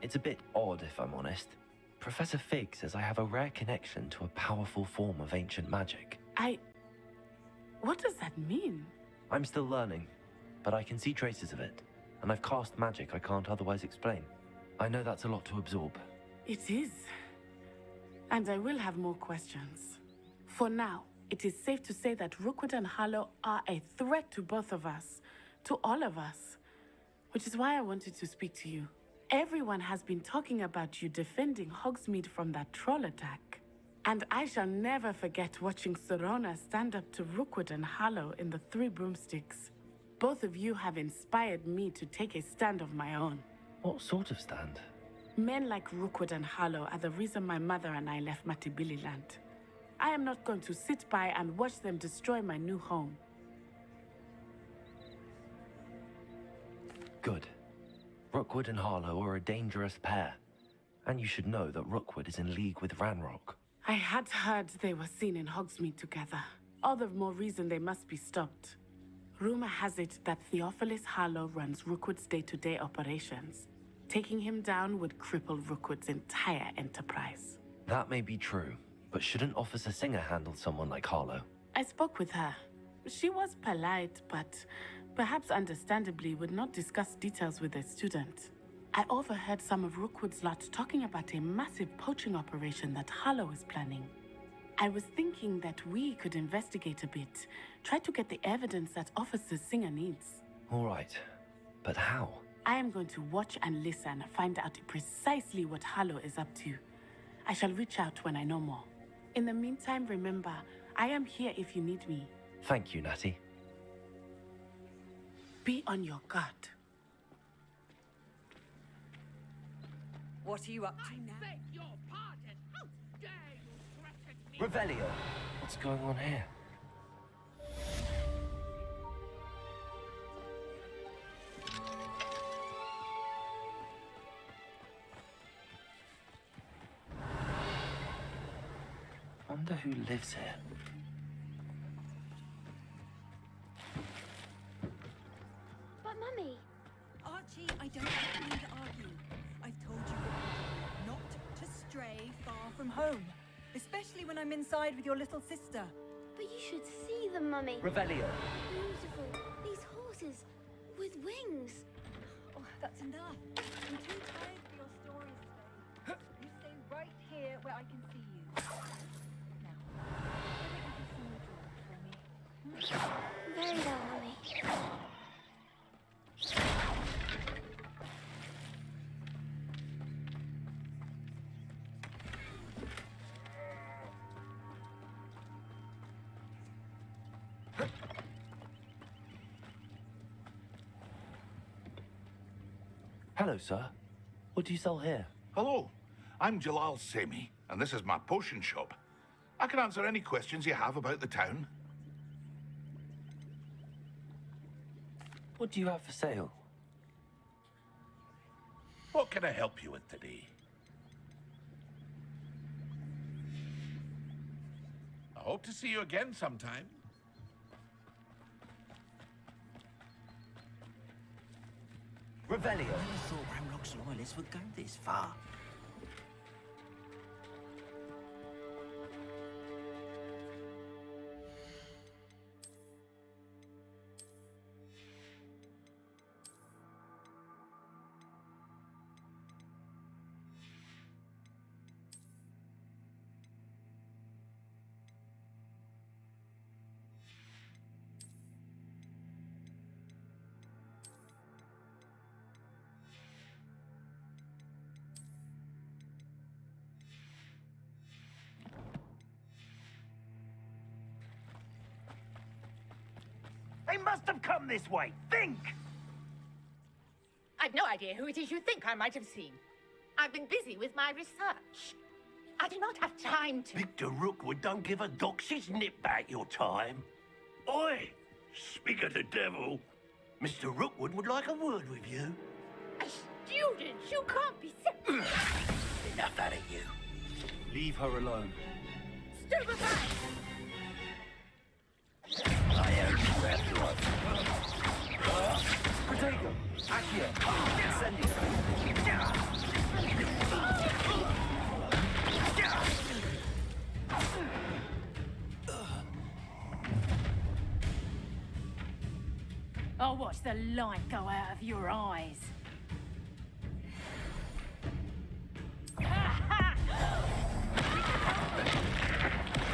It's a bit odd, if I'm honest. Professor Fig says I have a rare connection to a powerful form of ancient magic. What does that mean? I'm still learning, but I can see traces of it, and I've cast magic I can't otherwise explain. I know that's a lot to absorb. It is. And I will have more questions. For now, it is safe to say that Rookwood and Harlow are a threat to both of us, to all of us, which is why I wanted to speak to you. Everyone has been talking about you defending Hogsmeade from that troll attack. And I shall never forget watching Serona stand up to Rookwood and Harlow in the Three Broomsticks. Both of you have inspired me to take a stand of my own. What sort of stand? Men like Rookwood and Harlow are the reason my mother and I left Matabeleland. I am not going to sit by and watch them destroy my new home. Good. Rookwood and Harlow are a dangerous pair. And you should know that Rookwood is in league with Ranrock. I had heard they were seen in Hogsmeade together. All the more reason they must be stopped. Rumor has it that Theophilus Harlow runs Rookwood's day-to-day operations. Taking him down would cripple Rookwood's entire enterprise. That may be true, but shouldn't Officer Singer handle someone like Harlow? I spoke with her. She was polite, but perhaps understandably would not discuss details with a student. I overheard some of Rookwood's lot talking about a massive poaching operation that Harlow is planning. I was thinking that we could investigate a bit, try to get the evidence that Officer Singer needs. All right, but how? I am going to watch and listen, find out precisely what Harlow is up to. I shall reach out when I know more. In the meantime, remember, I am here if you need me. Thank you, Natty. Be on your guard. What are you up to? I beg your pardon. How dare you threaten me? Revelio. What's going on here? Wonder who lives here. But Mummy... Archie, I don't need to argue. I've told you repeatedly not to stray far from home. Especially when I'm inside with your little sister. But you should see them, Mummy. Revelio. Beautiful. These horses with wings. Oh, that's enough. I'm too tired for your stories today. You stay right here where I can see you. Now, why don't you do some more drawing for me? Very well, Mummy. Hello, sir. What do you sell here? Hello, I'm Jalal Semi, and this is my potion shop. I can answer any questions you have about the town. What do you have for sale? What can I help you with today? I hope to see you again sometime. Revelio. I never thought Ramrock's loyalists would go this far. They must have come this way. Think! I've no idea who it is you think I might have seen. I've been busy with my research. I do not have time to... Victor Rookwood don't give a doxy's nip back your time. Oi! Speak of the devil. Mr. Rookwood would like a word with you. A student? You can't be... Enough out of you. Leave her alone. Stupefy! I owe you everyone. Protego! Akhir! Incendio! I'll watch the light go out of your eyes.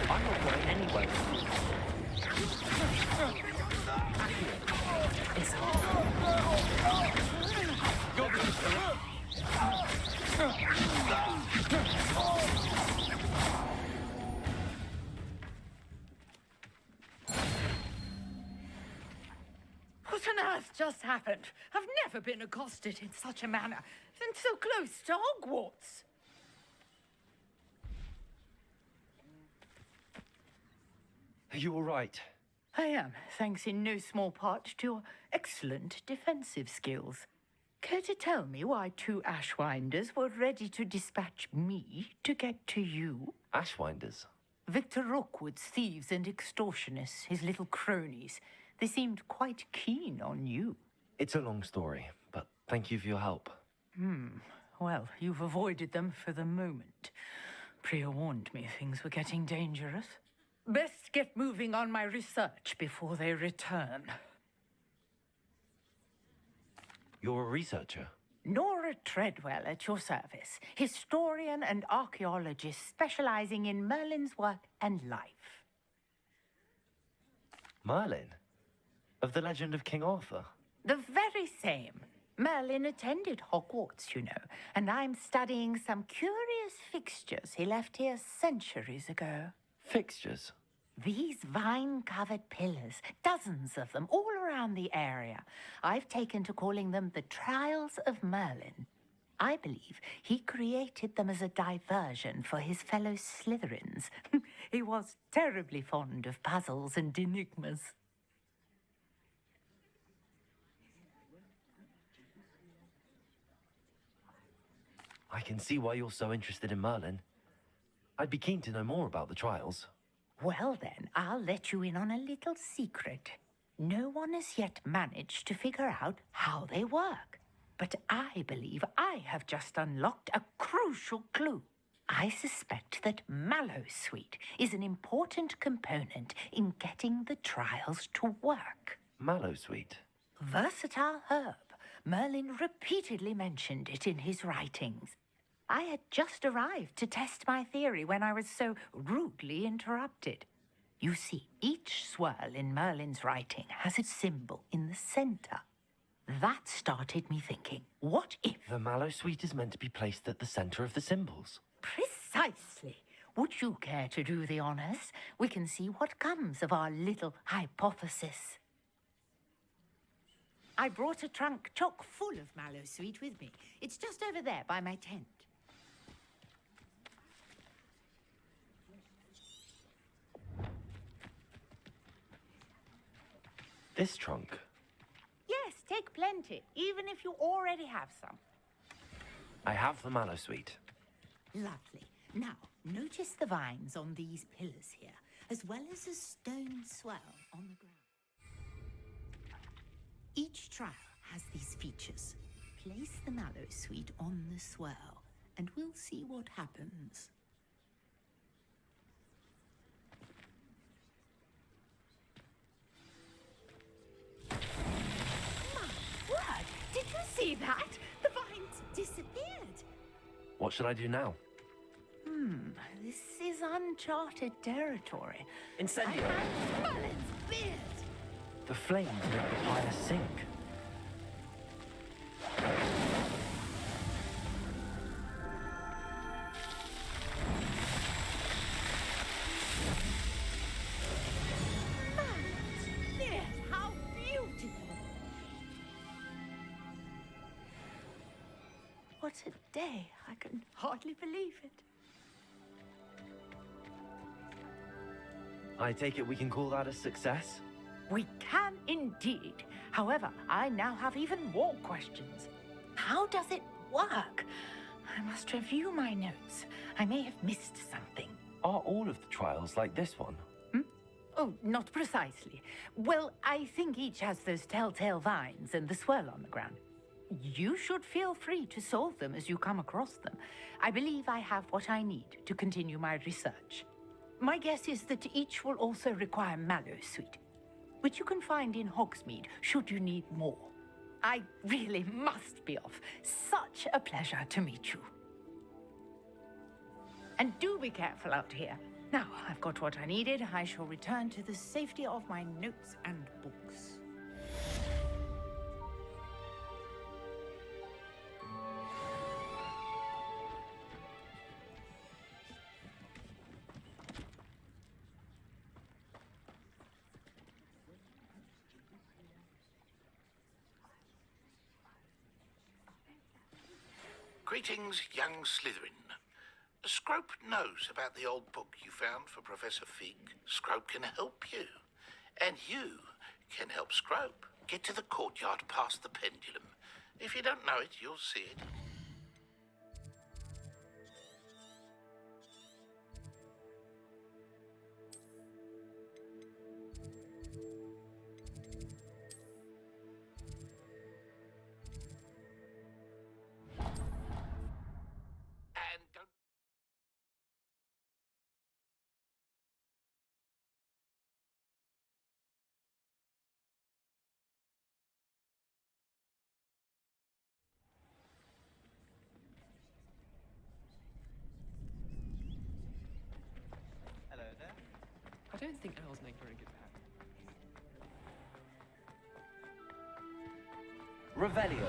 I'm not going anywhere. What on earth just happened? I've never been accosted in such a manner, and so close to Hogwarts. Are you all right? I am, thanks in no small part to your excellent defensive skills. Care to tell me why two Ashwinders were ready to dispatch me to get to you? Ashwinders? Victor Rookwood's thieves and extortionists, his little cronies. They seemed quite keen on you. It's a long story, but thank you for your help. Well, you've avoided them for the moment. Priya warned me things were getting dangerous. Best get moving on my research before they return. You're a researcher? Nora Treadwell at your service, historian and archaeologist specializing in Merlin's work and life. Merlin? Of the legend of King Arthur? The very same. Merlin attended Hogwarts, you know, and I'm studying some curious fixtures he left here centuries ago. Fixtures? These vine-covered pillars, dozens of them, all around the area. I've taken to calling them the Trials of Merlin. I believe he created them as a diversion for his fellow Slytherins. He was terribly fond of puzzles and enigmas. I can see why you're so interested in Merlin. I'd be keen to know more about the trials. Well then, I'll let you in on a little secret. No one has yet managed to figure out how they work. But I believe I have just unlocked a crucial clue. I suspect that Mallowsweet is an important component in getting the trials to work. Mallowsweet? Versatile herb. Merlin repeatedly mentioned it in his writings. I had just arrived to test my theory when I was so rudely interrupted. You see, each swirl in Merlin's writing has its symbol in the center. That started me thinking, what if... The Mallowsweet is meant to be placed at the center of the symbols. Precisely. Would you care to do the honors? We can see what comes of our little hypothesis. I brought a trunk chock full of Mallowsweet with me. It's just over there by my tent. This trunk? Yes, take plenty, even if you already have some. I have the Mallowsweet. Lovely. Now, notice the vines on these pillars here, as well as a stone swell on the ground. Each trial has these features. Place the mallow sweet on the swirl, and we'll see what happens. My word! Did you see that? The vines disappeared. What should I do now? This is uncharted territory. Incendio! Merlin's beard! The flames make the fire sink. Merlin's beard! How beautiful! What a day. I can hardly believe it. I take it we can call that a success? We can indeed. However, I now have even more questions. How does it work? I must review my notes. I may have missed something. Are all of the trials like this one? Oh, not precisely. Well, I think each has those telltale vines and the swirl on the ground. You should feel free to solve them as you come across them. I believe I have what I need to continue my research. My guess is that each will also require mallow sweet, which you can find in Hogsmeade should you need more. I really must be off. Such a pleasure to meet you. And do be careful out here. Now I've got what I needed. I shall return to the safety of my notes and books. Greetings, young Slytherin. Scrope knows about the old book you found for Professor Fig. Scrope can help you. And you can help Scrope. Get to the courtyard past the pendulum. If you don't know it, you'll see it. I don't think owls make very good pets. Revelio.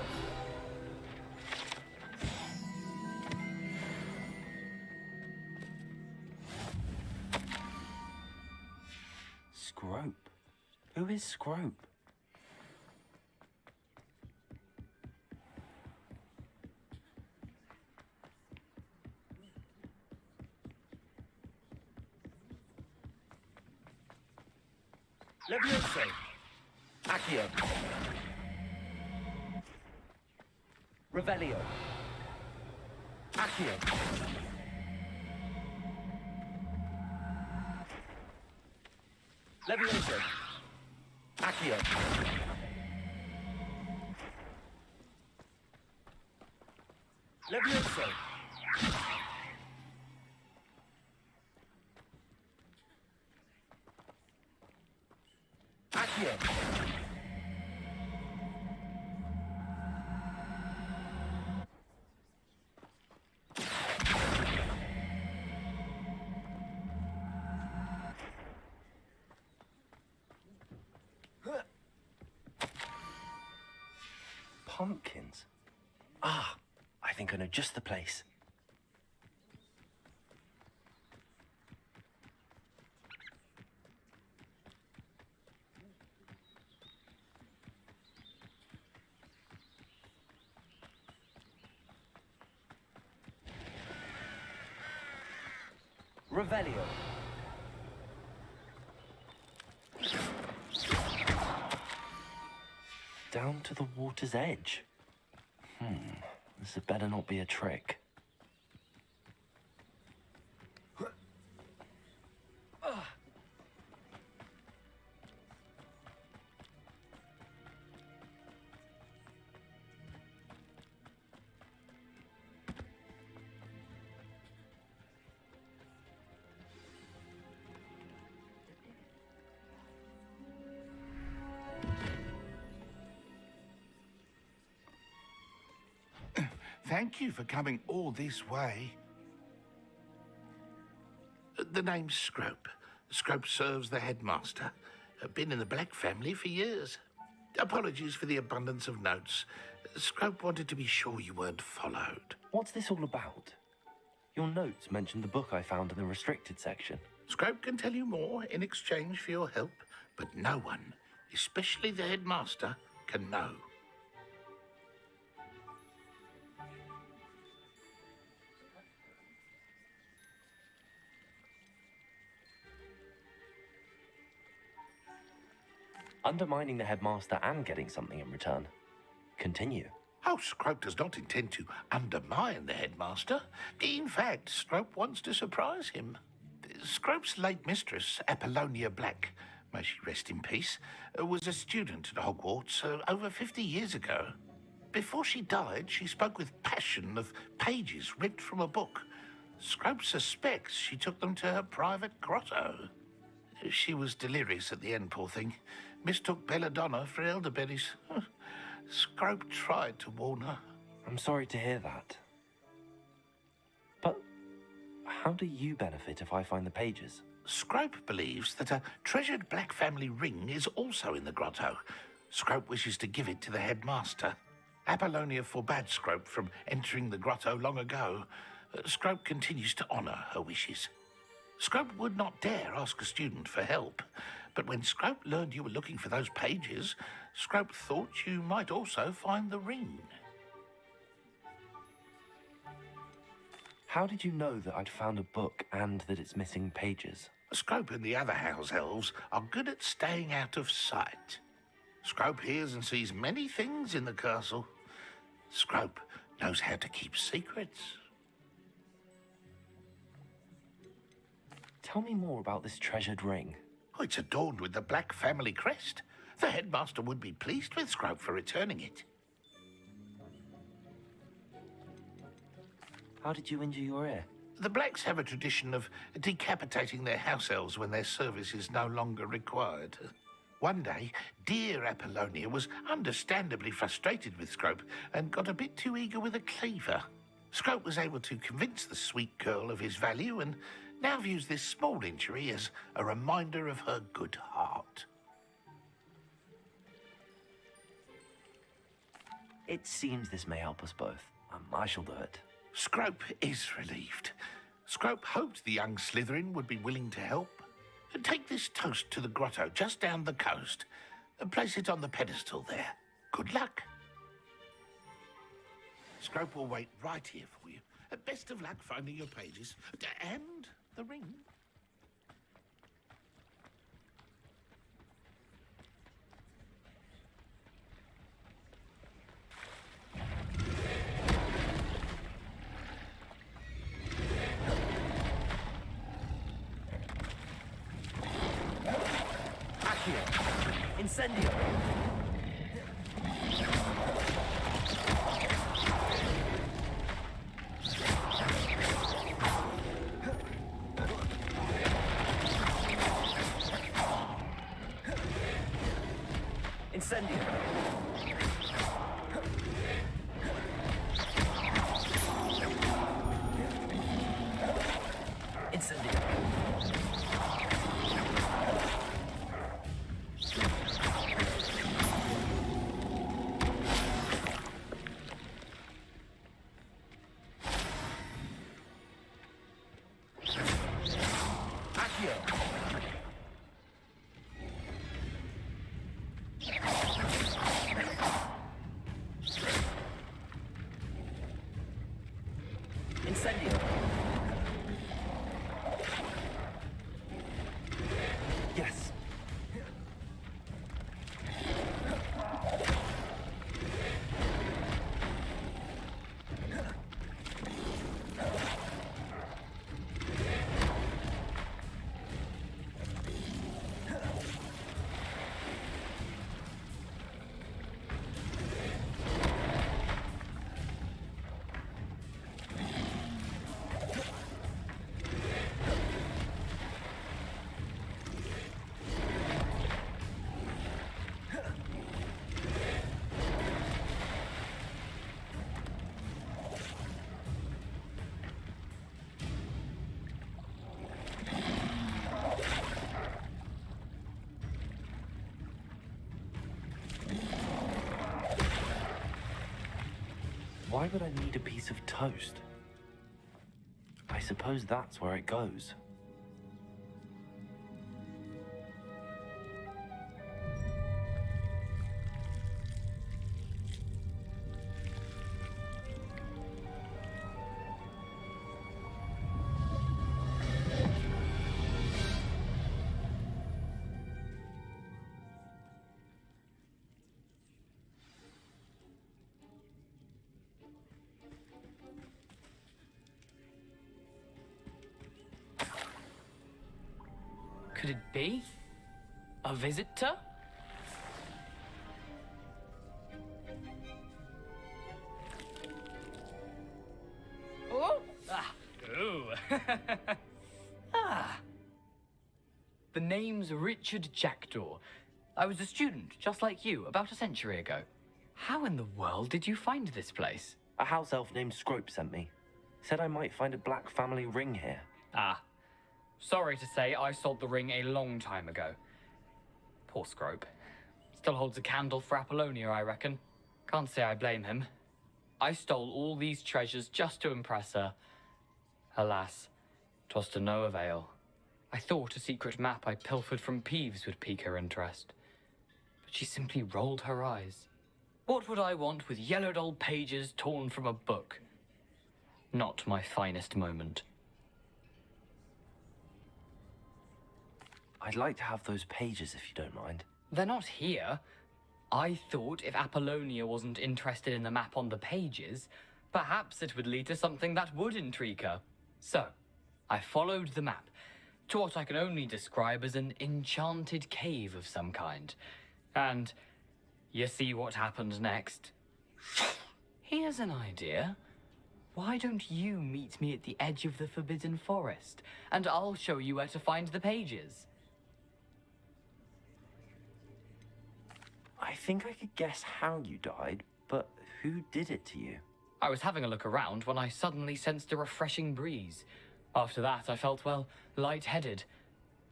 Scrope? Who is Scrope? Levioso. Accio. Revelio. Accio. Levioso. Accio. Levioso. Accio. Pumpkins. Ah, I think I know just the place. Revelio. Down to the water's edge. This had better not be a trick. thank you for coming all this way. The name's Scrope. Scrope serves the headmaster. Been in the Black family for years. Apologies for the abundance of notes. Scrope wanted to be sure you weren't followed. What's this all about? Your notes mentioned the book I found in the restricted section. Scrope can tell you more in exchange for your help, but no one, especially the headmaster, can know. Undermining the headmaster and getting something in return. Continue. Oh, Scrope does not intend to undermine the headmaster. In fact, Scrope wants to surprise him. Scrope's late mistress, Apollonia Black, may she rest in peace, was a student at Hogwarts over 50 years ago. Before she died, she spoke with passion of pages ripped from a book. Scrope suspects she took them to her private grotto. She was delirious at the end, poor thing. Mistook belladonna for elderberries. Scrope tried to warn her. I'm sorry to hear that. But how do you benefit if I find the pages? Scrope believes that a treasured Black family ring is also in the grotto. Scrope wishes to give it to the headmaster. Apollonia forbade Scrope from entering the grotto long ago. Scrope continues to honour her wishes. Scrope would not dare ask a student for help, but when Scrope learned you were looking for those pages, Scrope thought you might also find the ring. How did you know that I'd found a book and that it's missing pages? Scrope and the other house elves are good at staying out of sight. Scrope hears and sees many things in the castle. Scrope knows how to keep secrets. Tell me more about this treasured ring. Oh, it's adorned with the Black family crest. The headmaster would be pleased with Scrope for returning it. How did you injure your ear? The Blacks have a tradition of decapitating their house elves when their service is no longer required. One day, dear Apollonia was understandably frustrated with Scrope and got a bit too eager with a cleaver. Scrope was able to convince the sweet girl of his value and now views this small injury as a reminder of her good heart. It seems this may help us both. I shall do it. Scrope is relieved. Scrope hoped the young Slytherin would be willing to help. Take this toast to the grotto just down the coast and place it on the pedestal there. Good luck. Scrope will wait right here for you. Best of luck finding your pages and the ring. Akhir. Incendio. Incendio. Incendio. Incendio. Yes. Why would I need a piece of toast? I suppose that's where it goes. Could it be? A visitor? Oh! Ooh. The name's Richard Jackdaw. I was a student, just like you, about a century ago. How in the world did you find this place? A house elf named Scrope sent me. Said I might find a black family ring here. Ah. Sorry to say, I sold the ring a long time ago. Poor Scrope. Still holds a candle for Apollonia, I reckon. Can't say I blame him. I stole all these treasures just to impress her. Alas, 'twas to no avail. I thought a secret map I pilfered from Peeves would pique her interest. But she simply rolled her eyes. What would I want with yellowed old pages torn from a book? Not my finest moment. I'd like to have those pages if you don't mind. They're not here. I thought if Apollonia wasn't interested in the map on the pages, perhaps it would lead to something that would intrigue her. So, I followed the map to what I can only describe as an enchanted cave of some kind. And you see what happened next? Here's an idea. Why don't you meet me at the edge of the Forbidden Forest, and I'll show you where to find the pages? I think I could guess how you died, but who did it to you? I was having a look around when I suddenly sensed a refreshing breeze. After that, I felt, well, lightheaded.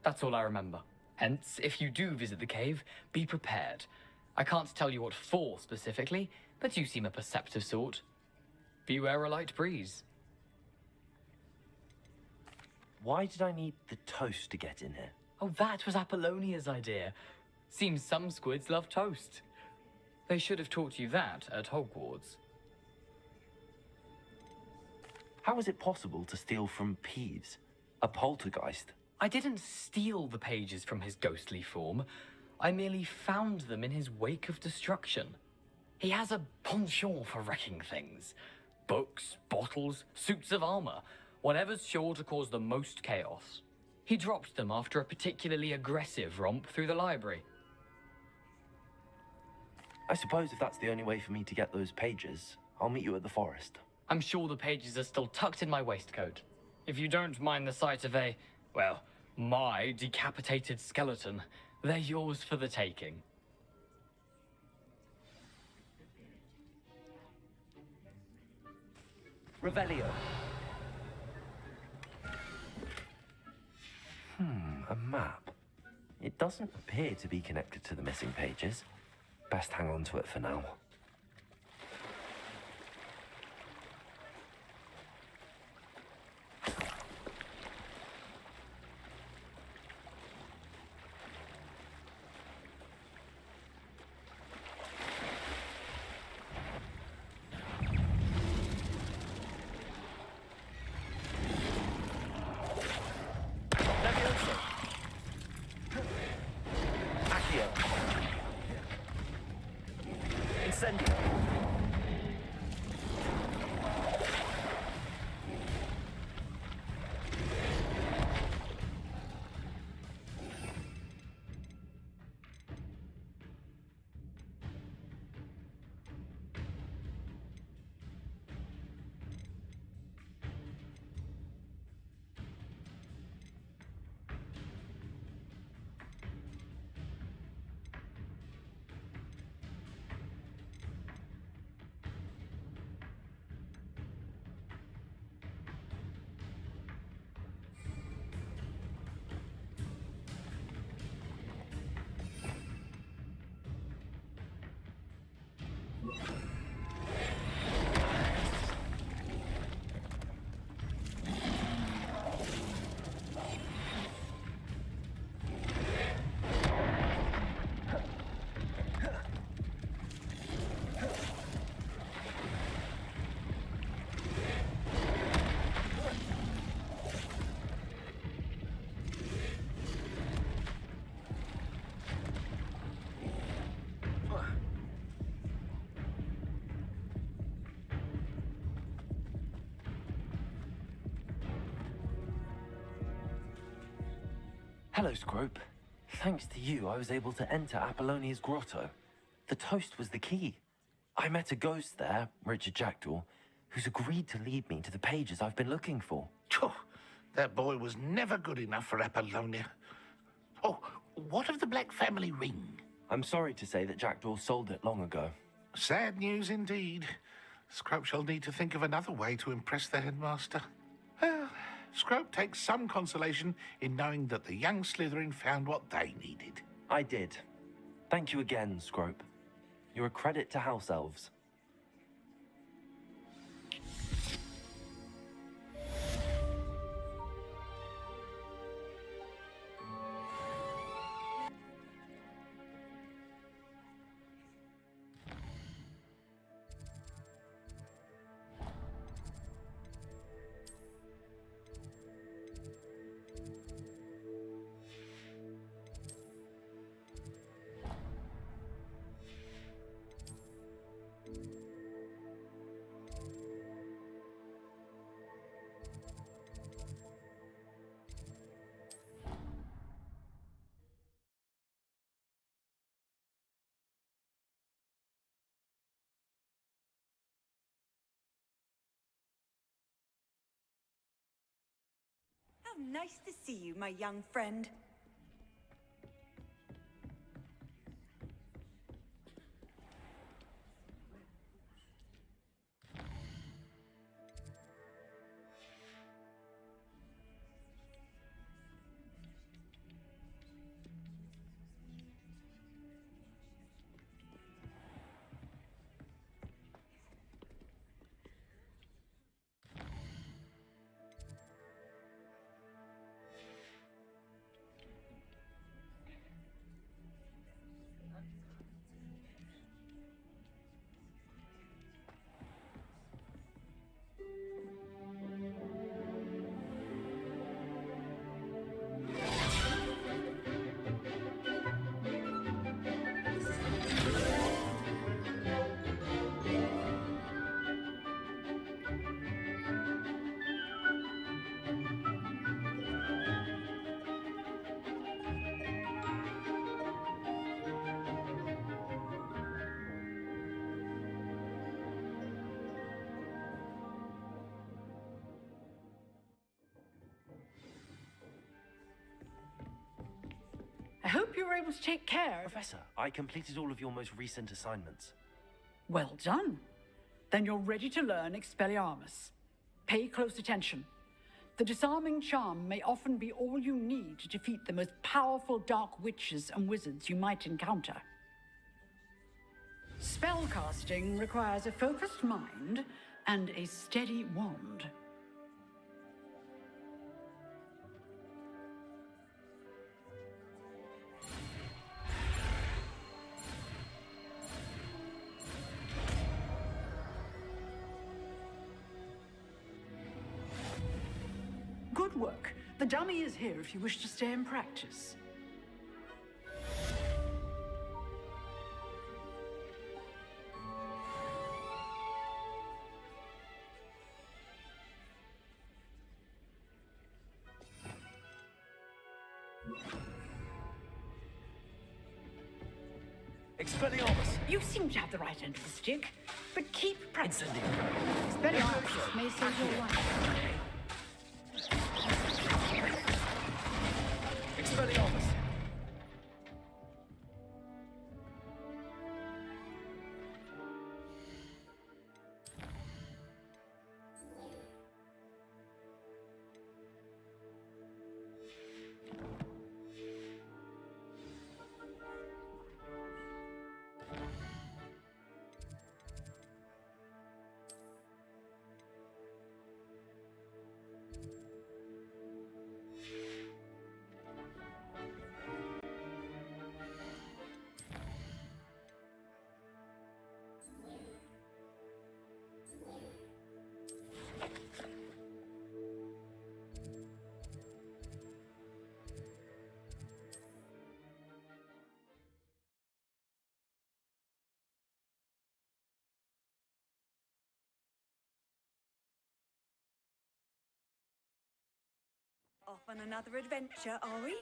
That's all I remember. Hence, if you do visit the cave, be prepared. I can't tell you what for specifically, but you seem a perceptive sort. Beware a light breeze. Why did I need the toast to get in here? Oh, that was Apollonia's idea. Seems some squids love toast. They should have taught you that at Hogwarts. How is it possible to steal from Peeves, a poltergeist? I didn't steal the pages from his ghostly form. I merely found them in his wake of destruction. He has a penchant for wrecking things. Books, bottles, suits of armor, whatever's sure to cause the most chaos. He dropped them after a particularly aggressive romp through the library. I suppose if that's the only way for me to get those pages, I'll meet you at the forest. I'm sure the pages are still tucked in my waistcoat. If you don't mind the sight of a, well, my decapitated skeleton, they're yours for the taking. Revelio. A map. It doesn't appear to be connected to the missing pages. Best hang on to it for now. Hello, Scrope. Thanks to you, I was able to enter Apollonia's grotto. The toast was the key. I met a ghost there, Richard Jackdaw, who's agreed to lead me to the pages I've been looking for. That boy was never good enough for Apollonia. Oh, what of the Black family ring? I'm sorry to say that Jackdaw sold it long ago. Sad news indeed. Scrope shall need to think of another way to impress the headmaster. Well, Scrope takes some consolation in knowing that the young Slytherin found what they needed. I did. Thank you again, Scrope. You're a credit to House Elves. How nice to see you, my young friend. I hope you were able to take care. Professor, I completed all of your most recent assignments. Well done. Then you're ready to learn Expelliarmus. Pay close attention. The disarming charm may often be all you need to defeat the most powerful dark witches and wizards you might encounter. Spellcasting requires a focused mind and a steady wand. Good work. The dummy is here if you wish to stay and practice. Expelliarmus! You seem to have the right end of the stick, but keep practicing. Expelliarmus may save your life. Expelliarmus! Off on another adventure, are we?